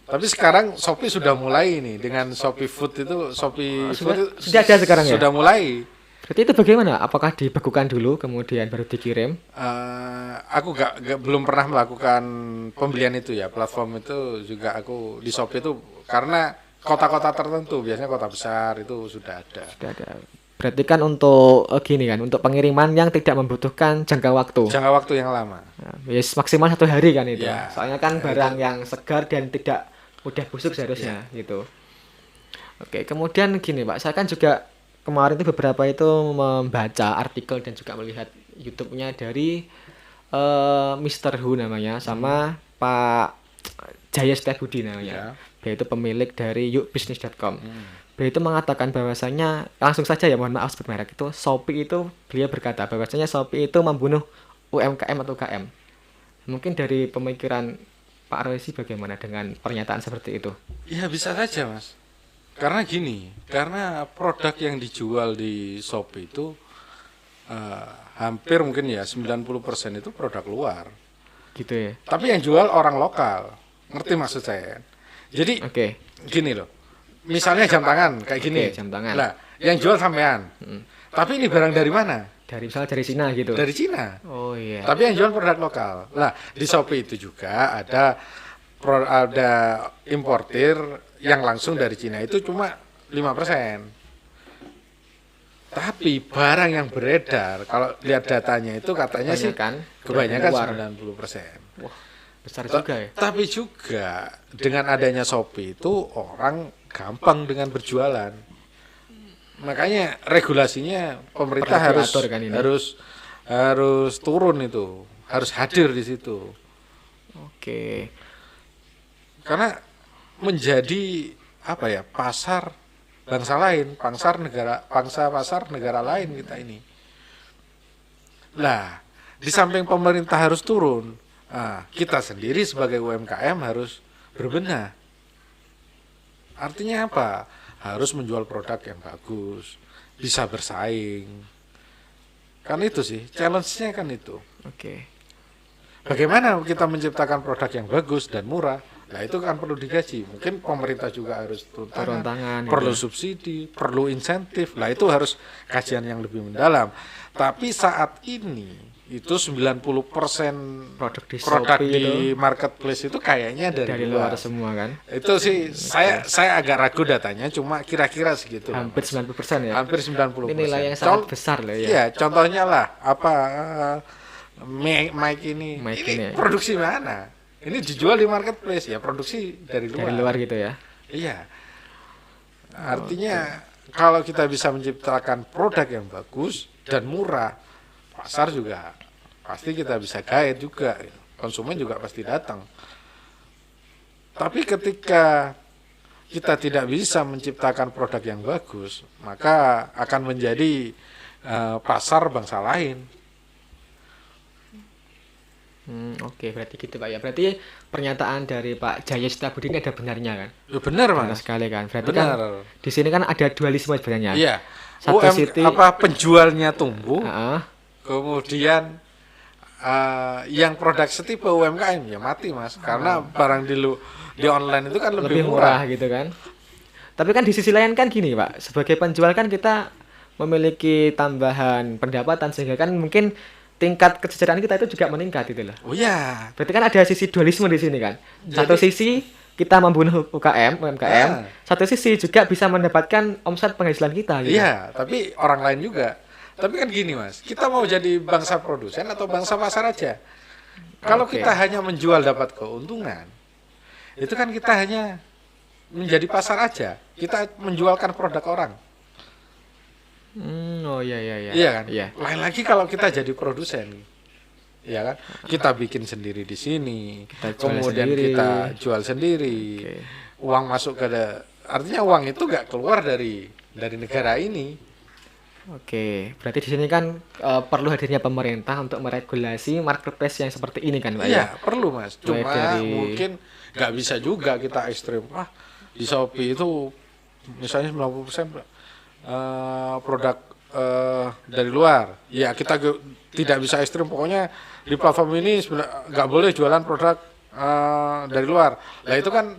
Tapi sekarang Shopee sudah mulai nih dengan Shopee Food itu Shopee Food sudah ada sekarang ya? Sudah mulai. Berarti itu bagaimana? Apakah dibekukan dulu kemudian baru dikirim? Aku belum pernah melakukan pembelian itu ya, platform itu juga aku di Shopee itu karena kota-kota tertentu, biasanya kota besar itu sudah ada. Sudah ada. Berarti kan untuk gini kan, untuk pengiriman yang tidak membutuhkan jangka waktu. Jangka waktu yang lama. Nah, yes, maksimal 1 hari kan itu. Ya, Soalnya kan barang yang segar dan tidak mudah busuk seharusnya gitu. Oke, kemudian gini Pak, saya kan juga kemarin itu beberapa itu membaca artikel dan juga melihat YouTube-nya dari Mr. Hu namanya sama Pak Jaya Setiabudi namanya. Dia itu pemilik dari youkbusiness.com. Beliau itu mengatakan bahwasanya langsung saja ya mohon maaf sebut merek itu Shopee itu beliau berkata bahwasanya Shopee itu membunuh UMKM atau UKM. Mungkin dari pemikiran Pak Roysi bagaimana dengan pernyataan seperti itu? Ya bisa saja Mas. Karena gini, karena produk yang dijual di Shopee itu hampir mungkin ya 90% itu produk luar. Gitu ya. Tapi yang jual orang lokal. Ngerti maksud saya? Jadi Oke. gini loh. Misalnya jam tangan kayak gini. Oke, jam tangan. Lah, yang jual sampean. Tapi ini barang dari mana? Misalnya dari Cina gitu. Dari Cina. Oh iya. Tapi yang jual produk lokal. Lah, di Shopee itu juga ada importir yang langsung dari Cina itu cuma 5%. Tapi barang yang beredar, kalau lihat datanya itu katanya sih kebanyakan luar. 90%. Wah, besar juga ya. Tapi juga dengan adanya Shopee itu orang gampang dengan berjualan. Makanya regulasinya pemerintah Perlu harus diatur kan ini. harus turun itu, harus hadir di situ. Oke. Karena menjadi apa ya, pasar bangsa lain, pangsa pasar negara lain kita ini. Lah, di samping pemerintah harus turun, kita sendiri sebagai UMKM harus berbenah. Artinya apa? Harus menjual produk yang bagus, bisa bersaing. Kan itu sih, challenge-nya kan itu. Oke. Bagaimana kita menciptakan produk yang bagus dan murah? Nah itu kan perlu digaji. Mungkin pemerintah juga harus turun tangan, perlu subsidi, perlu insentif. Nah itu harus kajian yang lebih mendalam. Tapi saat ini itu 90% Produk di produk Shopee di itu marketplace itu kayaknya dari luar luar. semua kan. Itu sih saya agak ragu datanya, cuma kira-kira segitu. Hampir 90% ya. Hampir 90%. Ini nilai yang sangat besar loh ya. Iya, contohnya lah apa mic ini. Mic Ini ini. produksi mana? Ini dijual di marketplace ya, produksi dari luar. Dari luar gitu ya. Iya. Artinya kalau kita bisa menciptakan produk yang bagus dan murah, pasar juga pasti kita bisa gaet juga. Konsumen juga pasti datang. Tapi ketika kita tidak bisa menciptakan produk yang bagus, maka akan menjadi pasar bangsa lain. Oke, berarti gitu Pak ya. Berarti pernyataan dari Pak Jaya Setiabudi ini ada benarnya kan? Ya benar Benar Mas. sekali kan. Berarti Benar. kan di sini kan ada dualisme sebenarnya. Iya. Satu apa penjualnya tumbuh, Heeh. kemudian yang produk setipe UMKM ya mati Mas, karena barang di online itu kan lebih murah. gitu kan. Tapi kan di sisi lain kan gini Pak, sebagai penjual kan kita memiliki tambahan pendapatan sehingga kan mungkin tingkat kesejahteraan kita itu juga meningkat gitu loh. Oh ya. Berarti kan ada sisi dualisme di sini kan. Satu sisi kita membunuh UMKM, satu sisi juga bisa mendapatkan omset penghasilan kita gitu. Iya, tapi orang lain juga. Tapi kan gini Mas, kita mau jadi bangsa produsen atau bangsa pasar aja. Kalau Oke. kita hanya menjual dapat keuntungan, itu kan kita hanya menjadi pasar aja. Kita menjualkan produk orang. Oh iya. Iya kan? Iya. Lain lagi kalau kita jadi produsen. Iya kan? Kita bikin sendiri di sini. Kita jual Kemudian sendiri. kita jual sendiri. Oke. Uang masuk artinya uang itu nggak keluar dari negara ini. Oke, berarti di sini kan perlu hadirnya pemerintah untuk meregulasi marketplace yang seperti ini kan Pak ya? Iya, perlu Mas. Mulai Cuma dari- mungkin nggak bisa juga kita ekstrim. Di Shopee itu misalnya 90% produk dari luar. Ya kita tidak bisa ekstrim. Pokoknya di platform ini nggak boleh jualan produk dari luar. Nah itu kan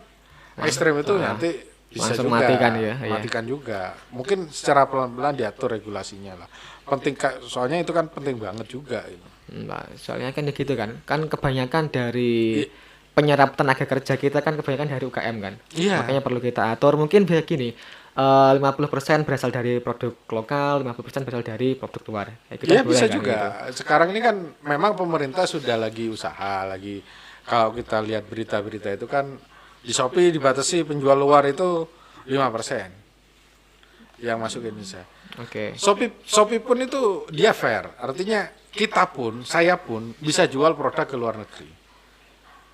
ekstrim itu nanti bisa langsung juga matikan ya, iya. matikan juga. Mungkin secara pelan-pelan diatur regulasinya lah. Penting soalnya itu kan penting banget juga. Nah, soalnya kan gitu kan. Kan kebanyakan dari penyerap tenaga kerja kita kan kebanyakan dari UKM kan. Iya. Makanya perlu kita atur. Mungkin begini, 50% berasal dari produk lokal, 50% berasal dari produk luar. Ya, kita Iya boleh bisa kan juga. gitu. Sekarang ini kan memang pemerintah sudah lagi usaha lagi. Kalau kita lihat berita-berita itu kan di Shopee dibatasi penjual luar itu 5% yang masuk ke Indonesia. Oke. Shopee pun itu dia fair. Artinya kita pun, saya pun bisa jual produk ke luar negeri.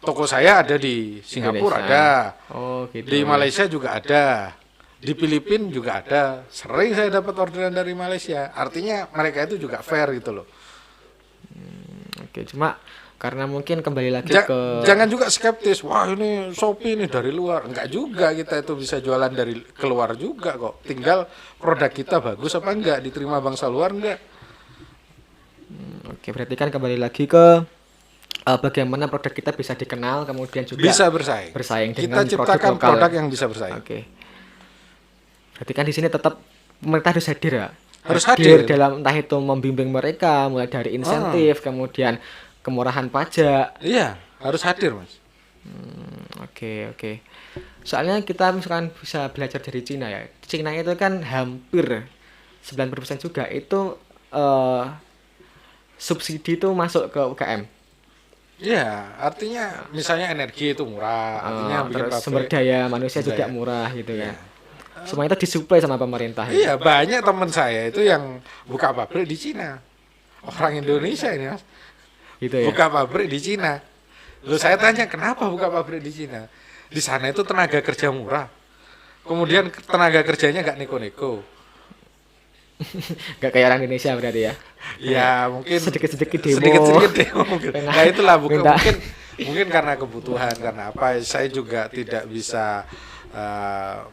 Toko saya ada di Singapura Indonesia. ada. Oh, gitu. Di Malaysia juga ada. Di Filipina juga ada. Sering saya dapat orderan dari Malaysia. Artinya mereka itu juga fair gitu loh. Oke, cuma Karena mungkin kembali lagi Ja- ke Jangan juga skeptis, wah ini Shopee ini dari luar. Enggak juga, kita itu bisa jualan dari keluar juga kok. Tinggal produk kita bagus apa enggak, diterima bangsa luar enggak. oke, berarti kan kembali lagi ke bagaimana produk kita bisa dikenal, kemudian juga Bisa bersaing. bersaing Kita dengan ciptakan lokal. produk yang bisa bersaing. Oke. Berarti kan di sini tetap pemerintah harus hadir ya. Harus hadir. dalam entah itu membimbing mereka mulai dari insentif, kemudian kemurahan pajak. Iya, harus hadir, Mas. Oke, oke. Soalnya kita misalkan bisa belajar dari Cina ya. Cina itu kan hampir 90% juga itu eh, subsidi itu masuk ke UKM. Iya, artinya misalnya energi itu murah, artinya bikin Terus pabrik. sumber daya manusia juga Daya. murah gitu kan. Semua itu disuplai sama pemerintah. Iya, banyak teman saya itu yang buka pabrik di Cina. Orang Indonesia ini, Mas. Gitu ya. Buka pabrik di Cina. Lalu saya tanya, kenapa buka pabrik di Cina? Di sana itu tenaga kerja murah. Kemudian tenaga kerjanya nggak neko-neko. Gak kayak orang Indonesia berarti ya. Ya, mungkin Sedikit-sedikit demo. Sedikit-sedikit demo mungkin. Pengen- Nah, itulah bukan minta. mungkin karena kebutuhan, karena apa? Saya juga tidak bisa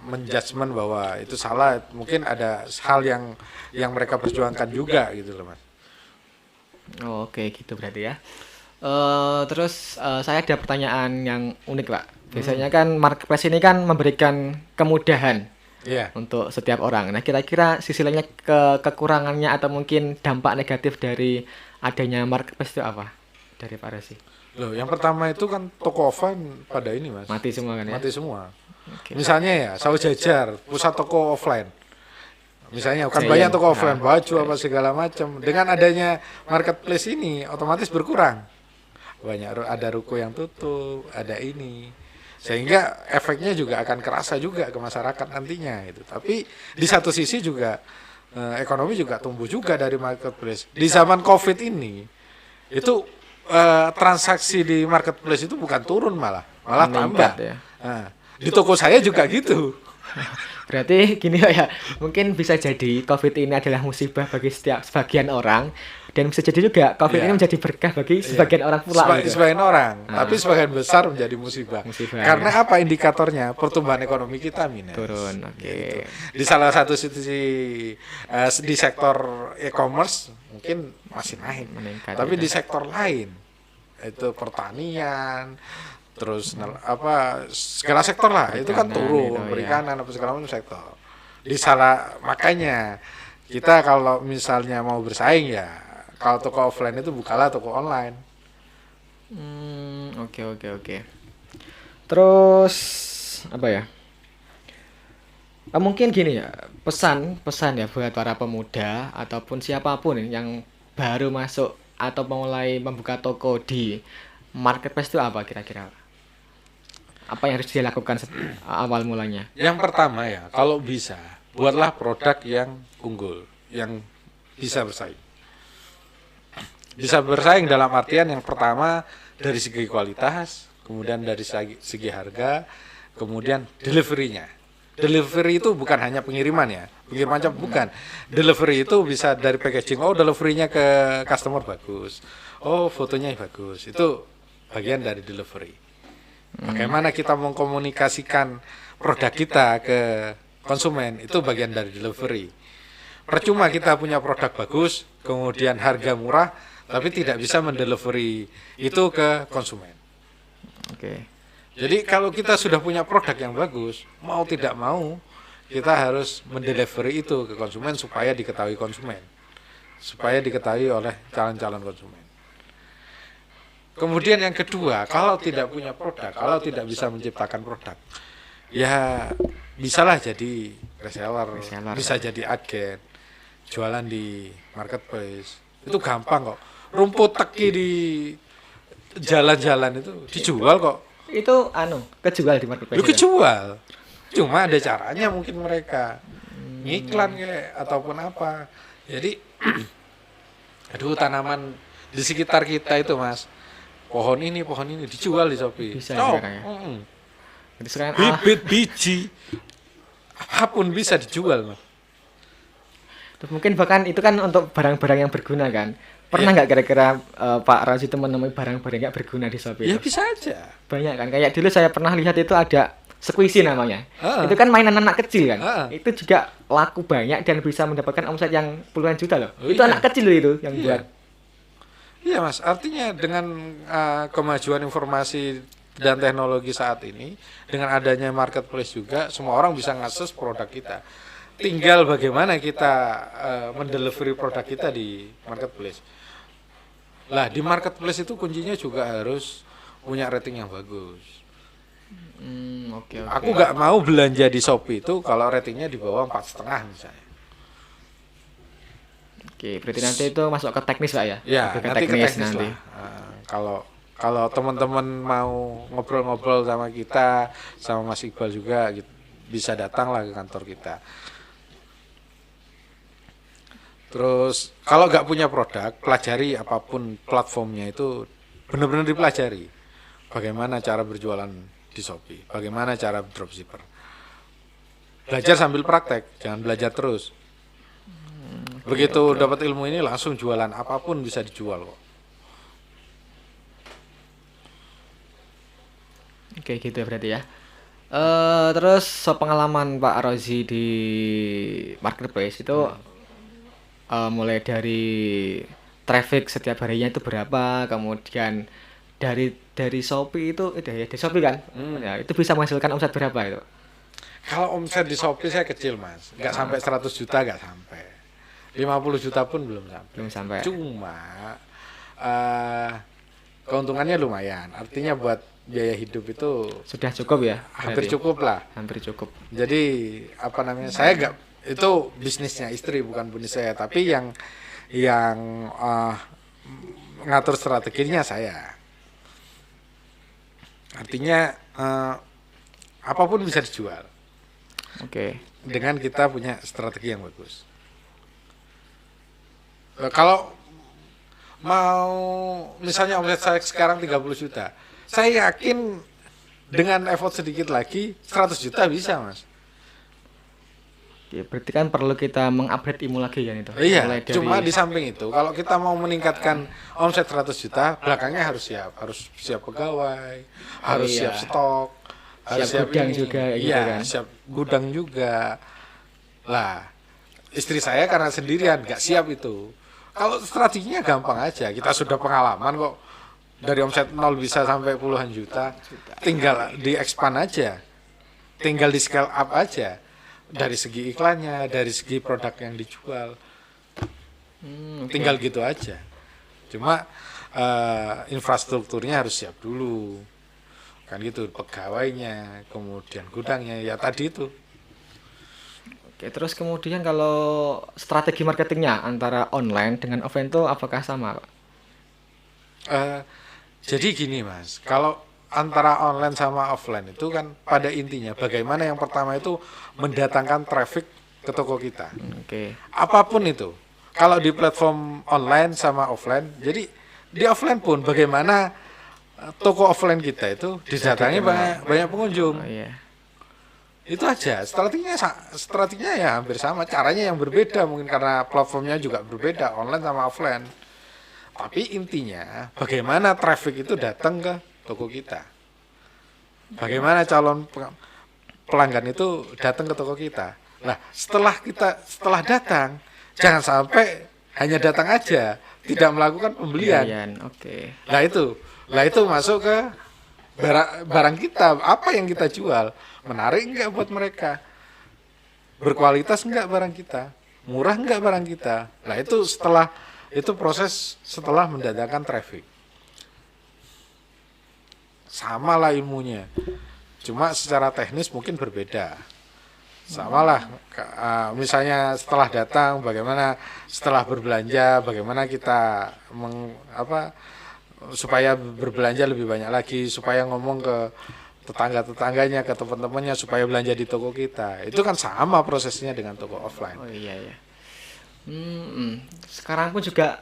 menjudgment bahwa itu salah. Mungkin ada hal yang mereka perjuangkan juga gitu loh, Mas. Oh, oke gitu berarti ya. Terus saya ada pertanyaan yang unik Pak. Biasanya kan marketplace ini kan memberikan kemudahan Iya. untuk setiap orang. Nah kira-kira sisi lainnya kekurangannya atau mungkin dampak negatif dari adanya marketplace itu apa? Dari Pak Resi. Loh, yang pertama itu kan toko offline pada ini, Mas. Mati semua kan ya? Mati semua. Oke. Misalnya ya, Sawo Jajar, pusat toko offline. Misalnya kan Giant. banyak toko offline, Nah, baju apa segala macam. Dengan adanya marketplace ini otomatis berkurang. Ada ruko yang tutup, ada ini. Sehingga efeknya juga akan kerasa juga ke masyarakat nantinya itu. Tapi di satu sisi juga ekonomi juga tumbuh juga dari marketplace. Di zaman Covid ini itu transaksi di marketplace itu bukan turun malah Meningkat tambah. ya. Nah, di toko saya juga gitu. Berarti gini Pak ya, mungkin bisa jadi COVID ini adalah musibah bagi sebagian orang dan bisa jadi juga COVID Iya. ini menjadi berkah bagi sebagian orang pula gitu. Sebagian orang, tapi sebagian besar menjadi musibah. Musibah, Karena apa indikatornya? Pertumbuhan ekonomi kita minus. Turun, oke. Di salah satu sisi di sektor e-commerce mungkin masih naik, Meningkat, tapi gitu. di sektor lain itu pertanian, terus segala sektor lah itu kan Perikanan turun, itu, ya. perikanan apa segala macam sektor. Makanya kita kalau misalnya mau bersaing ya, kalau toko offline itu bukalah toko online. Oke. Terus apa ya? Mungkin gini ya, pesan ya buat para pemuda ataupun siapapun yang baru masuk atau mulai membuka toko di marketplace itu apa kira-kira? Apa yang harus dia lakukan awal mulanya? Yang pertama ya, kalau bisa buatlah produk yang unggul, yang bisa bersaing. Bisa bersaing dalam artian yang pertama dari segi kualitas, kemudian dari segi harga, kemudian delivery-nya. Delivery itu bukan hanya pengiriman ya, pengiriman bukan. Delivery itu bisa dari packaging, oh delivery-nya ke customer bagus, oh fotonya bagus, itu bagian dari delivery. Bagaimana kita mengkomunikasikan produk kita ke konsumen, itu bagian dari delivery. Percuma kita punya produk bagus, kemudian harga murah, tapi tidak bisa mendelivery itu ke konsumen. Oke. Jadi kalau kita sudah punya produk yang bagus, mau tidak mau kita harus mendelivery itu ke konsumen supaya diketahui konsumen, supaya diketahui oleh calon-calon konsumen. Kemudian yang kedua, kalau tidak punya produk, kalau tidak bisa menciptakan produk, ya bisalah jadi reseller, bisa jadi agen, jualan di marketplace. Itu gampang kok. Rumput teki di jalan-jalan itu dijual kok. Itu kejual di marketplace. Lu kejual. Cuma ada caranya mungkin mereka ngiklan kayak ataupun apa. Jadi tanaman di sekitar kita itu, Mas. Pohon ini dijual di Shopee. Bisa Cok. ya. Jadi sekarang Bibit biji apapun bisa dijual, Mas. Mungkin bahkan itu kan untuk barang-barang yang berguna kan. Pernah nggak kira-kira Pak Rozi itu menemui barang-barang yang berguna di Shopee Ya itu? bisa aja. Banyak kan. Kayak dulu saya pernah lihat itu ada squishy namanya. Heeh. Itu kan mainan anak kecil kan. Heeh. Itu juga laku banyak dan bisa mendapatkan omset yang puluhan juta loh. Oh, Itu iya. anak kecil loh itu yang Iya. buat. Iya Mas, artinya dengan kemajuan informasi dan teknologi saat ini, dengan adanya marketplace juga, semua orang bisa ngakses produk kita. Tinggal bagaimana kita mendelivery produk kita di marketplace. Lah di marketplace itu kuncinya juga harus punya rating yang bagus. Oke. Aku nggak mau belanja di Shopee itu kalau ratingnya di bawah 4,5 misalnya. Oke, berarti nanti itu masuk ke teknis Pak ya? Ya, Lebih nanti ke teknis lah. Kalau teman-teman mau ngobrol-ngobrol sama kita, sama Mas Iqbal juga, gitu, bisa datanglah ke kantor kita. Terus kalau nggak punya produk, pelajari apapun platformnya itu benar-benar dipelajari. Bagaimana cara berjualan di Shopee, bagaimana cara dropshipper. Belajar sambil praktek, jangan belajar terus. Begitu dapat ilmu ini langsung jualan, apapun bisa dijual kok. Oke, gitu ya berarti ya. Terus pengalaman Pak Rozi di marketplace itu mulai dari traffic setiap harinya itu berapa, kemudian dari Shopee itu ya dari Shopee kan, ya itu bisa menghasilkan omset berapa itu? Kalau omset di Shopee saya kecil Mas, nggak sampai 100 juta, nggak sampai. 50 juta pun belum sampai. Belum sampai. Cuma keuntungannya lumayan. Artinya buat biaya hidup itu Sudah cukup ya? hampir berarti? cukup lah. Hampir cukup. Jadi apa namanya? Saya nggak, itu bisnisnya istri bukan bisnis saya, tapi yang ngatur strateginya saya. Artinya apapun bisa dijual Oke. dengan kita punya strategi yang bagus. Kalau mau misalnya omset saya sekarang 30 juta, saya yakin dengan effort sedikit lagi 100 juta bisa Mas. Ya, berarti kan perlu kita mengupgrade ilmu lagi kan itu. Iya, Mulai dari cuma di samping itu kalau kita mau meningkatkan omset 100 juta, belakangnya harus siap pegawai, harus iya. siap stok, harus Siap gudang ini. juga, gitu Iya, kan. siap gudang juga. Lah, istri saya karena sendirian nggak siap itu. Kalau strateginya gampang aja, kita sudah pengalaman kok. Dari omset 0 bisa sampai puluhan juta, tinggal di-expand aja. Tinggal di-scale up aja. Dari segi iklannya, dari segi produk yang dijual. Tinggal gitu aja. Cuma infrastrukturnya harus siap dulu. Kan gitu, pegawainya, kemudian gudangnya, ya tadi itu. Oke, terus kemudian kalau strategi marketingnya antara online dengan offline itu apakah sama, Pak? Jadi gini Mas, kalau antara online sama offline itu kan pada intinya bagaimana yang pertama itu mendatangkan traffic ke toko kita. Oke. Apapun itu. Kalau di platform online sama offline, jadi di offline pun bagaimana toko offline kita itu didatangi banyak pengunjung. Oh iya. Itu aja. Strateginya ya hampir sama, caranya yang berbeda mungkin karena platformnya juga berbeda online sama offline. Tapi intinya bagaimana traffic itu datang ke toko kita. Bagaimana calon pelanggan itu datang ke toko kita. Nah, setelah datang, jangan sampai hanya datang aja, tidak melakukan pembelian. Oke. Nah itu masuk ke barang kita, apa yang kita jual, menarik enggak buat mereka, berkualitas enggak barang kita, murah enggak barang kita. Nah itu proses setelah mendatangkan traffic. Sama lah ilmunya, cuma secara teknis mungkin berbeda. Sama lah, misalnya setelah datang, bagaimana setelah berbelanja, bagaimana kita supaya berbelanja lebih banyak lagi, supaya ngomong ke tetangga-tetangganya, ke teman-temannya supaya belanja di toko kita. Itu kan sama prosesnya dengan toko offline. Oh iya ya. Sekarang pun juga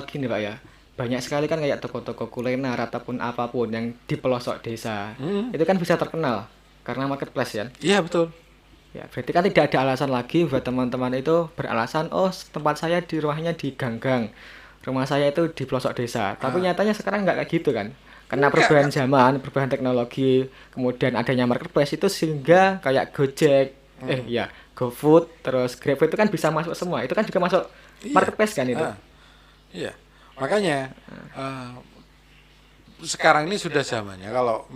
gini Pak ya. Banyak sekali kan kayak toko-toko kuliner ataupun apapun yang di pelosok desa. Itu kan bisa terkenal karena marketplace kan. Iya betul. Ya, berarti kan tidak ada alasan lagi buat teman-teman itu beralasan, oh tempat saya di rumahnya di ganggang, rumah saya itu di pelosok desa. Tapi nyatanya sekarang nggak kayak gitu kan. Karena Enggak, perubahan kan? zaman, perubahan teknologi, kemudian adanya marketplace itu sehingga kayak Gojek, ya GoFood, terus GrabFood itu kan bisa masuk semua. Itu kan juga masuk Iya. marketplace kan itu. Ah, iya. Makanya eh, sekarang ini sudah zamannya kalau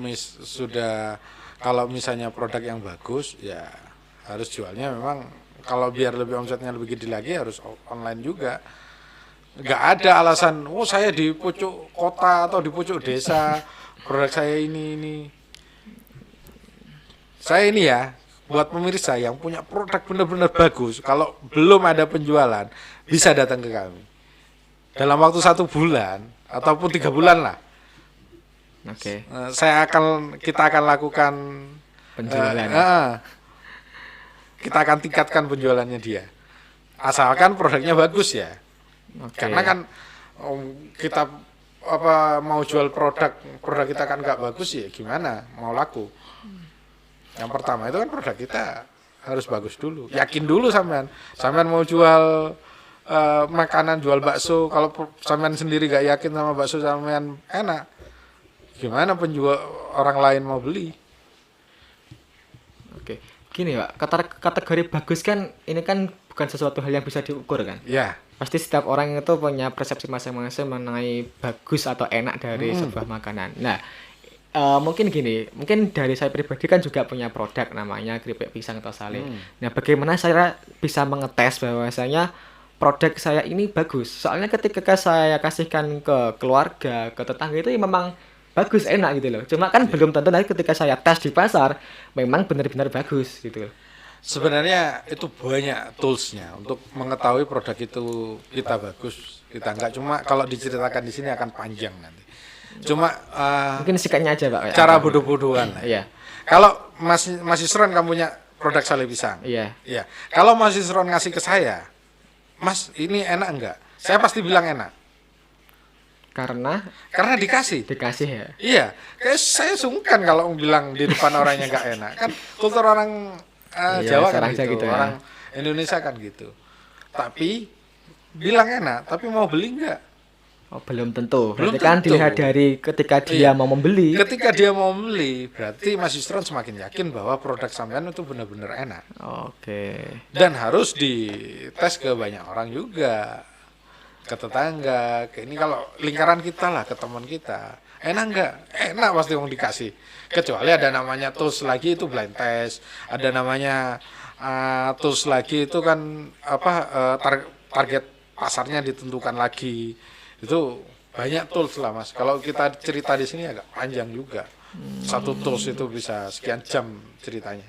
misalnya produk yang bagus ya harus jualnya memang kalau biar lebih omsetnya lebih gede lagi harus online juga. Nggak ada alasan, oh saya di pucuk kota atau di pucuk desa, produk saya ini. Saya ini ya, buat pemirsa yang punya produk benar-benar bagus, kalau belum ada penjualan, bisa datang ke kami. Dalam waktu 1 bulan, ataupun 3 bulan lah, Oke, kita akan lakukan, penjualan. kita akan tingkatkan penjualannya dia. Asalkan produknya bagus ya. Oke. Karena kan kita mau jual produk kita kan nggak bagus ya gimana mau laku. Yang pertama itu kan produk kita harus bagus dulu, yakin dulu sampean mau jual makanan, jual bakso, kalau sampean sendiri gak yakin sama bakso sampean enak, gimana penjual orang lain mau beli? Oke. Gini, Pak, kategori bagus kan ini kan bukan sesuatu hal yang bisa diukur kan. Ya, Pasti setiap orang itu punya persepsi masing-masing mengenai bagus atau enak dari sebuah makanan. Nah, mungkin gini, mungkin dari saya pribadi kan juga punya produk namanya keripik pisang atau sale. Nah, bagaimana saya bisa mengetes bahwasanya produk saya ini bagus? Soalnya ketika saya kasihkan ke keluarga, ke tetangga itu ya memang bagus, enak gitu loh. Cuma kan belum tentu nanti ketika saya tes di pasar memang benar-benar bagus gitu loh. sebenarnya itu banyak toolsnya untuk mengetahui produk itu kita bagus, kita enggak. Cuma kalau diceritakan di sini akan panjang nanti. Cuma Mungkin sikatnya aja, Pak. cara bodoh-bodohan lah. Iya. Kalau masih Sron kamu punya produk sale pisang, Iya. iya. Kalau masih Sron ngasih ke saya, Mas ini enak enggak? Saya pasti bilang enak, karena dikasih. Dikasih ya. Iya, kayak saya sungkan kalau bilang di depan orangnya nggak enak. Kan kultur orang Iya, Jawa kan sekarang aja gitu, gitu ya. orang Indonesia kan gitu. Tapi bilang enak, tapi mau beli nggak? Oh, belum tentu. Belum Berarti kan tentu. dilihat dari ketika dia Iya. mau membeli. Ketika dia mau beli, berarti Mas Yusron semakin yakin bahwa produk sampean itu benar-benar enak. Oke. Dan harus dites ke banyak orang juga, ke tetangga, ke ini kalau lingkaran kita lah, ke teman kita. Enak nggak? Enak pasti mau dikasih. Kecuali ada namanya tools lagi itu blind test, ada namanya tools lagi itu kan target pasarnya ditentukan lagi. Itu banyak tools lah Mas. Kalau kita cerita di sini agak panjang juga. Satu tools itu bisa sekian jam ceritanya.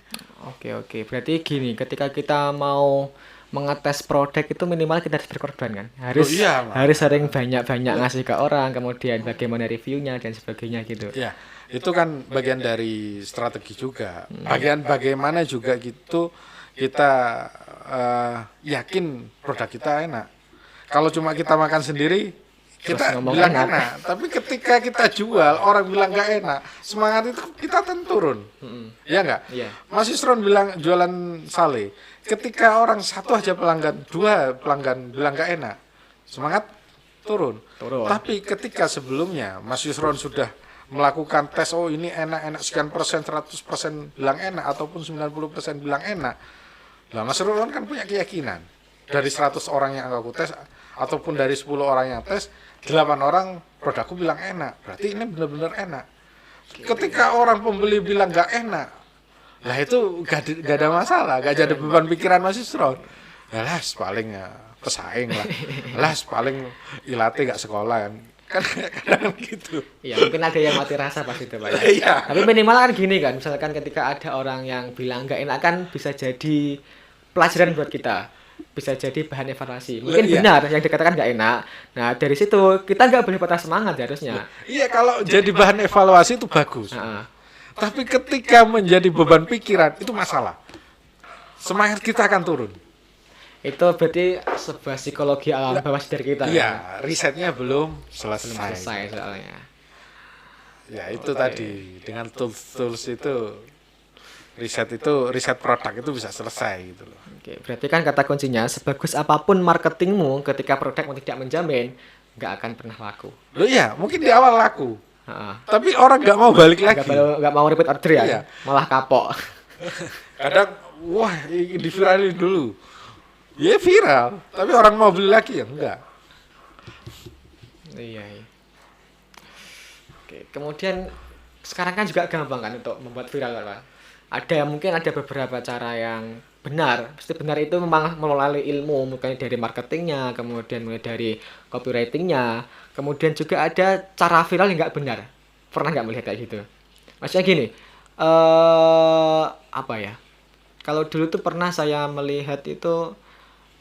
Oke. Berarti gini, ketika kita mau mengetes produk itu minimal kita harus berkorban kan. Harus Oh iya, Mas. harus sering banyak-banyak ngasih ke orang, kemudian bagaimana reviewnya dan sebagainya gitu. Ya, itu kan bagian dari strategi juga. Bagian bagaimana juga gitu kita yakin produk kita enak. Kalau cuma kita makan sendiri, Terus kita ngomong bilang enak. enak. Tapi ketika kita jual, orang bilang nggak enak, semangat itu kita akan turun. Iya nggak? Iya. Mas Yusron bilang jualan sale. Ketika orang satu aja pelanggan, 2 pelanggan bilang nggak enak, semangat turun. Turun. Tapi ketika sebelumnya Mas Yusron sudah melakukan tes, oh ini enak-enak sekian persen, 100% bilang enak, ataupun 90% bilang enak. Lah Mas Yusron kan punya keyakinan. Dari 100 orang yang aku tes, ataupun dari 10 orang yang tes, 8 orang produkku bilang enak. Berarti ini benar-benar enak. Ketika orang pembeli bilang nggak enak, lah itu gak ada masalah, gak ada beban pikiran Mas Yusron. Lah paling pesaing lah. Lah paling ilate gak sekolah kan kadang gitu. Iya, mungkin ada yang mati rasa pas itu, Pak. Ya. Iya. Tapi minimal kan gini kan, misalkan ketika ada orang yang bilang nggak enak kan bisa jadi pelajaran buat kita. Bisa jadi bahan evaluasi. Mungkin Iya. benar yang dikatakan nggak enak. Nah, dari situ kita nggak boleh patah semangat harusnya. Iya, kalau jadi bahan evaluasi itu bagus. Heeh. Tapi ketika menjadi beban pikiran itu masalah. Semangat kita akan turun. Itu berarti sebuah psikologi alam bawah sadar kita. Kan? Iya, risetnya belum Belum selesai. selesai soalnya. Ya itu tadi dengan tools itu riset produk itu bisa selesai gitu loh. Oke, berarti kan kata kuncinya sebagus apapun marketingmu ketika produkmu tidak menjamin, nggak akan pernah laku. Loh iya, mungkin di awal laku, Heeh. tapi orang nggak mau balik lagi. Nggak mau repeat order ya, Iya. malah kapok. Kadang wah ini diviralin dulu, ya viral, tapi orang mau beli lagi ya enggak. Iya, iya. Oke, kemudian sekarang kan juga gampang kan untuk membuat viral kan, Pak. Mungkin ada beberapa cara yang benar. Pasti benar itu memang melalui ilmu, mungkin dari marketingnya, kemudian mulai dari copywritingnya, kemudian juga ada cara viral yang nggak benar. Pernah nggak melihat kayak gitu? Maksudnya gini, apa ya? Kalau dulu tuh pernah saya melihat itu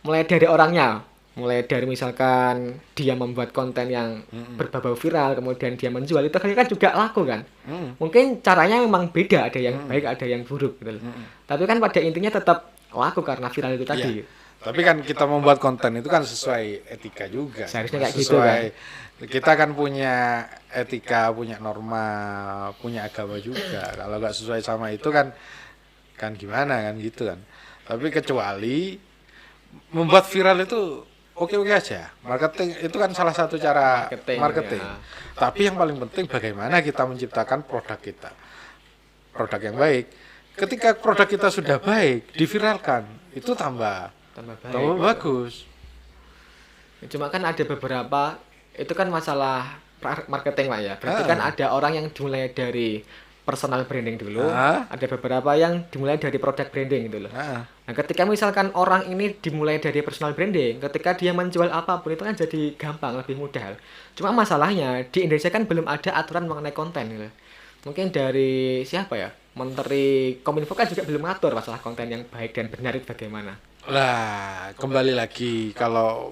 mulai dari orangnya, mulai dari misalkan dia membuat konten yang berbau viral, kemudian dia menjual, itu kan juga laku kan. Mungkin caranya memang beda, ada yang baik, ada yang buruk gitu loh. Tapi kan pada intinya tetap laku karena viral itu tadi. Iya. Tapi kan kita membuat konten itu kan sesuai etika juga. Seharusnya kayak gitu kan. Kita kan punya etika, punya norma, punya agama juga. Kalau nggak sesuai sama itu kan gimana kan gitu kan. Tapi kecuali membuat viral itu oke-oke aja. Marketing itu kan salah satu cara marketing. Ya. Tapi yang paling penting bagaimana kita menciptakan produk kita. Produk yang baik. Ketika produk kita sudah baik, diviralkan, itu tambah bagus. Cuma kan ada beberapa, itu kan masalah marketing Pak ya. Berarti kan ada orang yang dimulai dari personal branding dulu, ada beberapa yang dimulai dari product branding gitu loh. Nah, ketika misalkan orang ini dimulai dari personal branding, ketika dia menjual apapun itu kan jadi gampang, lebih mudah. Cuma masalahnya di Indonesia kan belum ada aturan mengenai konten gitu. Mungkin dari siapa ya? Menteri Kominfo kan juga belum ngatur masalah konten yang baik dan benar itu bagaimana. Lah, kembali lagi kalau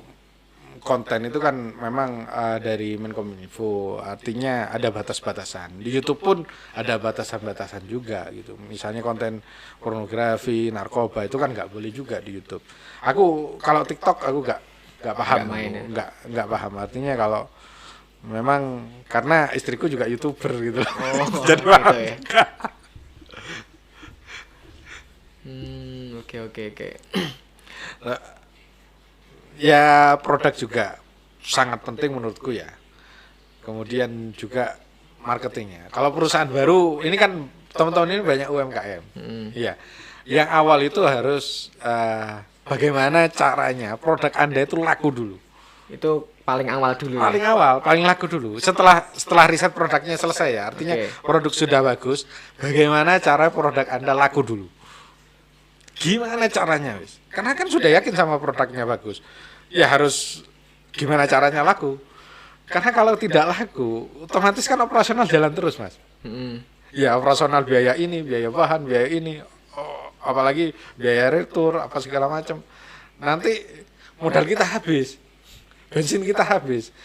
konten itu kan memang dari Menkominfo, artinya ada batas-batasan. Di YouTube pun ada batasan-batasan juga gitu. Misalnya konten pornografi, narkoba itu kan nggak boleh juga di YouTube. Aku kalau TikTok aku nggak paham, nggak paham. Artinya kalau memang karena istriku juga YouTuber gitu. Jadi paham. Gitu ya. Oke. Ya produk juga sangat penting menurutku ya. Kemudian juga marketingnya. Kalau perusahaan baru ini kan teman-teman ini banyak UMKM. Iya. Yang awal itu harus bagaimana caranya produk Anda itu laku dulu. Itu paling awal dulu. Paling awal, paling laku dulu. Setelah riset produknya selesai ya. Artinya produk sudah bagus, bagaimana cara produk Anda laku dulu. Gimana caranya, wis? Karena kan sudah yakin sama produknya bagus. Ya harus gimana caranya laku. Karena kalau tidak laku, otomatis kan operasional jalan terus, Mas. Ya operasional biaya ini, biaya bahan, biaya ini, apalagi biaya retur, apa segala macam. Nanti modal kita habis, bensin kita habis.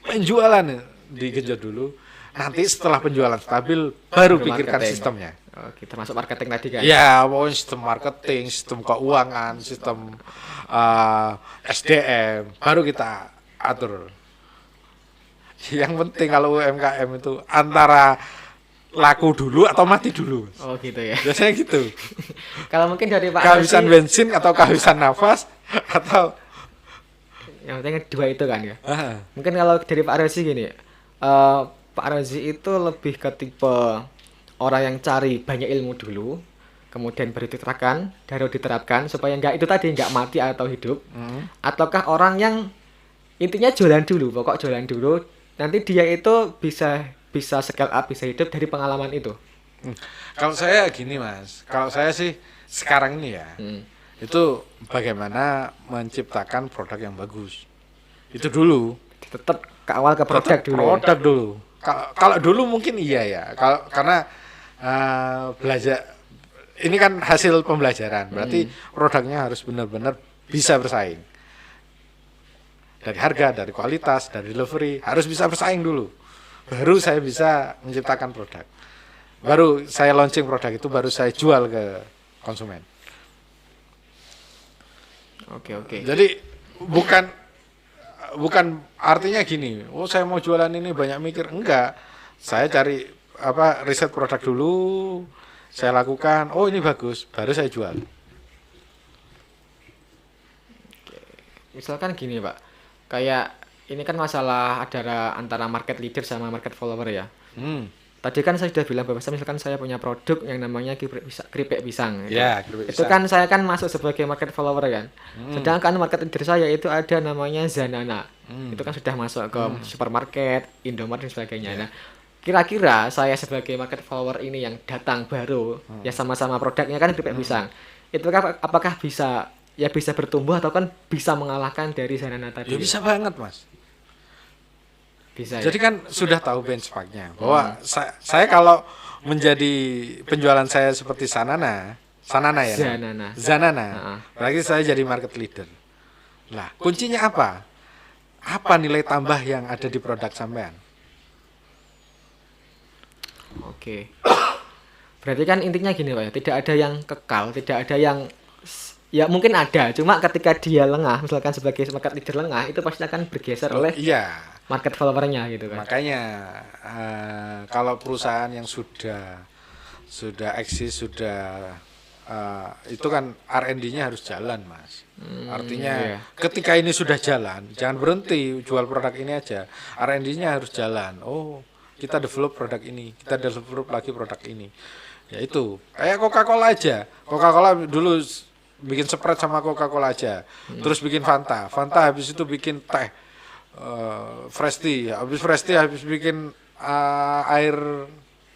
Penjualan digenjot dulu. Nanti setelah penjualan stabil, baru pikirkan sistemnya. Kita masuk marketing tadi kan? Ya, pokoknya sistem marketing, sistem keuangan, sistem SDM, baru kita atur. Yang penting kalau UMKM itu antara laku dulu atau mati dulu. Oh gitu ya. Biasanya gitu. Kalau mungkin dari Pak kehabisan Rosi, bensin atau kehabisan nafas atau yang penting dua itu kan ya. Mungkin kalau dari Pak Rosi gini, Pak Rosi itu lebih ke tipe orang yang cari banyak ilmu dulu, kemudian baru diterapkan supaya itu tadi nggak mati atau hidup, ataukah orang yang intinya jualan dulu, pokok jualan dulu, nanti dia itu bisa scale up, bisa hidup dari pengalaman itu. Kalau saya gini Mas, kalau saya sih sekarang ini ya, itu bagaimana menciptakan produk yang bagus, itu dulu. Tetap ke awal ke produk dulu. Produk dulu. Kalau dulu mungkin iya ya, karena belajar ini kan hasil pembelajaran, berarti produknya harus benar-benar bisa bersaing dari harga, dari kualitas, dari delivery, harus bisa bersaing dulu, baru saya bisa menciptakan produk, baru saya launching produk itu, baru saya jual ke konsumen. Oke. Jadi bukan artinya gini, saya mau jualan ini banyak mikir, enggak, saya cari riset produk dulu, saya lakukan, oh ini bagus, baru saya jual. Misalkan gini Pak, kayak ini kan masalah ada antara market leader sama market follower ya. Hmm. Tadi kan saya sudah bilang bahwa misalkan saya punya produk yang namanya keripik pisang gitu. Ya, keripik Itu pisang. kan saya kan masuk sebagai market follower kan. Sedangkan market leader saya itu ada namanya Zanana. Itu kan sudah masuk ke supermarket, Indomaret dan sebagainya. Nah, kira-kira saya sebagai market follower ini yang datang baru, ya sama-sama produknya kan keripik pisang. Itu apakah bisa ya bisa bertumbuh atau kan bisa mengalahkan dari Zanana tadi? Ya bisa banget mas. Bisa ya. Jadi kan sudah tahu benchmarknya bahwa saya kalau menjadi penjualan saya seperti Sanana ya, Zanana. Zanana, Heeh. berarti saya jadi market leader. Lah, kuncinya apa? Apa nilai tambah yang ada di produk sampean? Oke. Berarti kan intinya gini Pak ya, tidak ada yang kekal, tidak ada yang ya mungkin ada, cuma ketika dia lengah, misalkan sebagai market leader lengah, itu pasti akan bergeser oleh Iya, market followernya gitu kan. makanya kalau perusahaan yang sudah eksis itu kan R&D-nya harus jalan mas. Artinya iya. ketika ini sudah jalan, jangan berhenti jual produk ini aja. R&D-nya harus jalan. Oh, kita develop produk ini, kita develop lagi produk ini. Ya itu kayak Coca-Cola aja. Coca-Cola dulu bikin Sprite sama Coca-Cola aja. Terus bikin Fanta. Fanta habis itu bikin teh. Fresh tea. Habis bikin air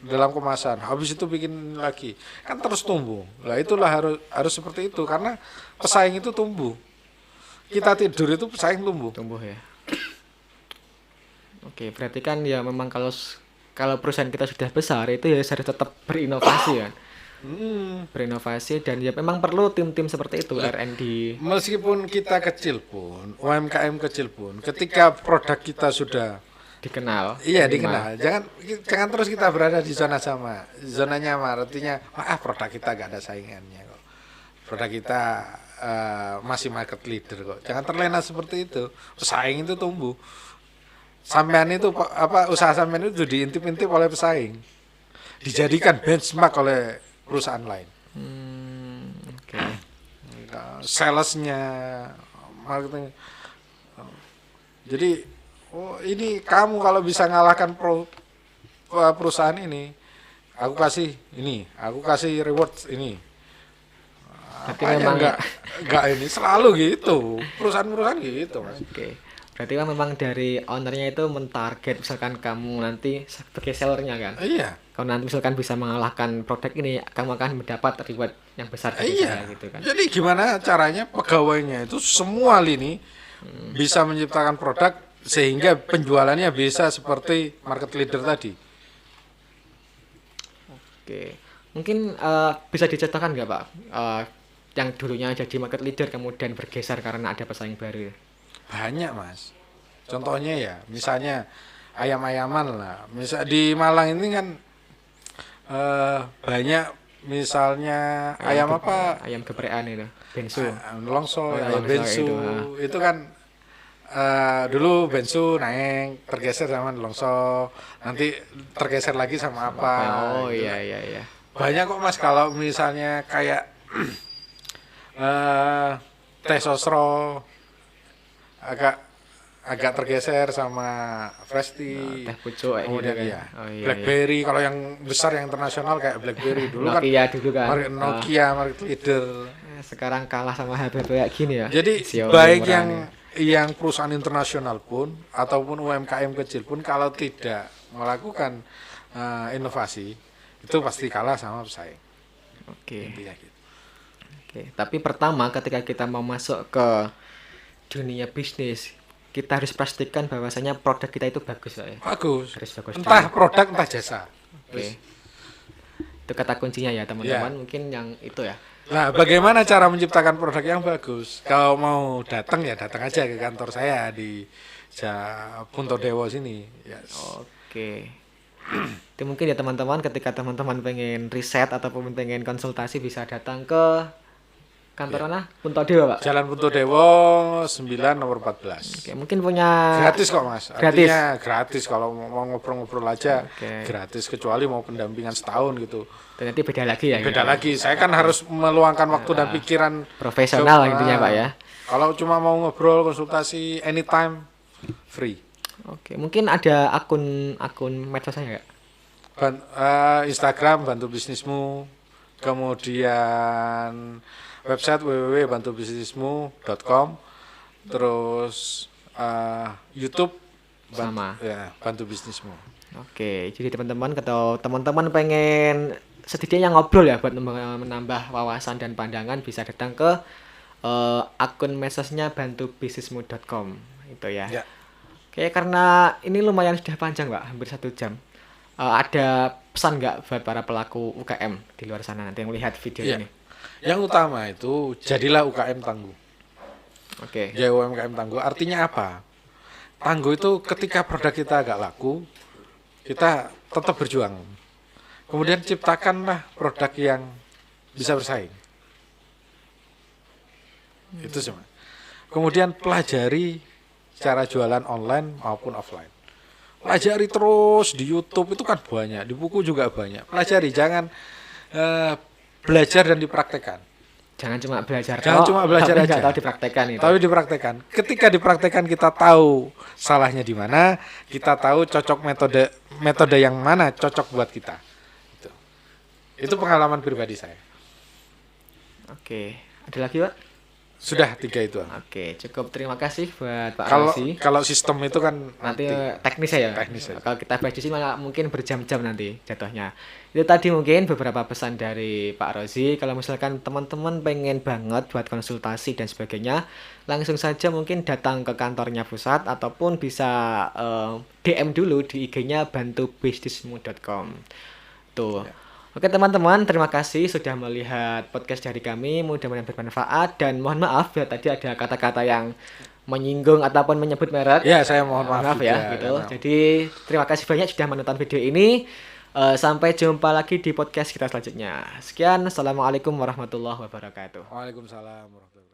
dalam kemasan. Habis itu bikin lagi. Kan terus tumbuh. Lah itulah harus seperti itu karena pesaing itu tumbuh. Kita tidur itu pesaing tumbuh. Tumbuh ya. Oke, berarti kan ya memang kalau perusahaan kita sudah besar itu ya harus tetap berinovasi kan. Berinovasi dan ya memang perlu tim-tim seperti itu R&D. Meskipun kita kecil pun, UMKM kecil pun, ketika produk kita sudah Dikenal. iya diterima. dikenal, jangan terus kita berada di zona nyaman. Artinya, produk kita gak ada saingannya kok. Produk kita masih market leader kok. Jangan terlena seperti itu. Pesaing itu tumbuh. Sampean itu usaha sampean itu diintip-intip oleh pesaing, dijadikan benchmark oleh perusahaan lain. Oke. Salesnya, marketing. Jadi, ini kamu kalau bisa ngalahkan perusahaan ini, aku kasih reward ini. Berarti Apanya memang enggak ini selalu gitu. Perusahaan-perusahaan gitu, Mas. Oke. Berarti kan memang dari ownernya itu mentarget misalkan kamu nanti sebagai sellernya kan. Iya. Kalau nanti misalkan bisa mengalahkan produk ini, kamu akan mendapat reward yang besar dari saya Iya. gitu kan. Jadi gimana caranya pegawainya itu semua lini bisa menciptakan produk sehingga penjualannya bisa seperti market leader tadi. Oke. Mungkin bisa dicontohkan nggak Pak? Yang dulunya jadi market leader kemudian bergeser karena ada pesaing baru. Banyak mas. Contohnya ya, misalnya ayam-ayaman lah. Misal di Malang ini kan banyak, misalnya ayam apa? Ayam geprekan itu, bensu. Longso, longso ayam bensu. Itu kan dulu bensu naik, tergeser sama longso. Nanti tergeser lagi sama apa? Oh gitu iya kan. iya iya. Banyak kok mas kalau misalnya kayak teh sosro agak tergeser sama fresh tea. Teh pucuk kayak gitu Kemudian kan. ya Oh iya. BlackBerry, kalau yang besar yang internasional kayak BlackBerry dulu kan Nokia dulu kan. Nokia market leader. Sekarang kalah sama HP kayak gini ya. Jadi Xiaomi baik murah yang perusahaan internasional pun ataupun UMKM kecil pun kalau tidak melakukan inovasi itu pasti kalah sama pesaing. Oke. Intinya gitu. Oke, tapi pertama ketika kita mau masuk ke dunia bisnis, kita harus pastikan bahwasanya produk kita itu bagus Pak ya. Bagus. Harus bagus Entah produk entah jasa. Oke. Itu kata kuncinya ya teman-teman, mungkin yang itu ya. Nah, bagaimana cara menciptakan produk yang bagus? Kalau mau datang ya datang aja ke kantor saya di Punto Dewo sini. Yes. Oke. Itu mungkin ya teman-teman ketika teman-teman pengen riset ataupun pengen konsultasi bisa datang ke Kantor mana? Puntodewa, Pak. Jalan Puntodewo 9 nomor 14. Oke, mungkin punya Gratis kok Mas. Gratis. Artinya gratis kalau mau ngobrol-ngobrol aja Oke. gratis kecuali mau pendampingan setahun gitu. Dan nanti beda lagi ya. Beda gitu. lagi. Saya kan harus meluangkan waktu dan pikiran Profesional Coba, intinya, Pak ya. Kalau cuma mau ngobrol konsultasi anytime free. Oke, mungkin ada akun medsosnya nggak? Instagram Bantu Bisnismu, kemudian website www.bantubisnismu.com, terus YouTube Sama. Bantu Bisnismu. Oke, jadi teman-teman atau teman-teman pengen setidaknya ngobrol ya buat menambah wawasan dan pandangan bisa datang ke akun medsosnya bantubisnismu.com itu ya. Ya. Oke, karena ini lumayan sudah panjang, Pak, hampir 1 jam. Ada pesan nggak buat para pelaku UKM di luar sana nanti yang melihat video Ya. ini? Yang utama itu jadilah UKM tangguh. Oke. Ya UMKM tangguh. Artinya apa? Tangguh itu ketika produk kita agak laku, kita tetap berjuang. Kemudian ciptakanlah produk yang bisa bersaing. Itu semua. Kemudian pelajari cara jualan online maupun offline. Pelajari terus di YouTube itu kan banyak, di buku juga banyak. Pelajari, jangan belajar dan dipraktekkan. Jangan cuma belajar Jangan cuma belajar tapi aja. nggak tahu dipraktekkan itu. Tapi dipraktekkan. Ketika dipraktekkan kita tahu salahnya di mana, kita tahu cocok metode yang mana cocok buat kita. Itu pengalaman pribadi saya. Oke, ada lagi, Pak? Sudah 3 itu. Oke, cukup. Terima kasih buat Pak Kalau Rosi. kalau sistem itu kan Nanti teknis ya. Teknis ya. Kalau kita bahas di sini malah mungkin berjam-jam nanti jatuhnya. Itu tadi mungkin beberapa pesan dari Pak Rosi. Kalau misalkan teman-teman pengen banget buat konsultasi dan sebagainya, langsung saja mungkin datang ke kantornya pusat ataupun bisa DM dulu di IG-nya bantubisnismu.com. Tuh. Oke teman-teman, terima kasih sudah melihat podcast dari kami. Mudah-mudahan bermanfaat dan mohon maaf ya tadi ada kata-kata yang menyinggung ataupun menyebut merek. Ya, saya mohon maaf ya juga, gitu. karena- Jadi terima kasih banyak sudah menonton video ini. Sampai jumpa lagi di podcast kita selanjutnya. Sekian, assalamualaikum warahmatullahi wabarakatuh. Waalaikumsalam warahmatullahi wabarakatuh.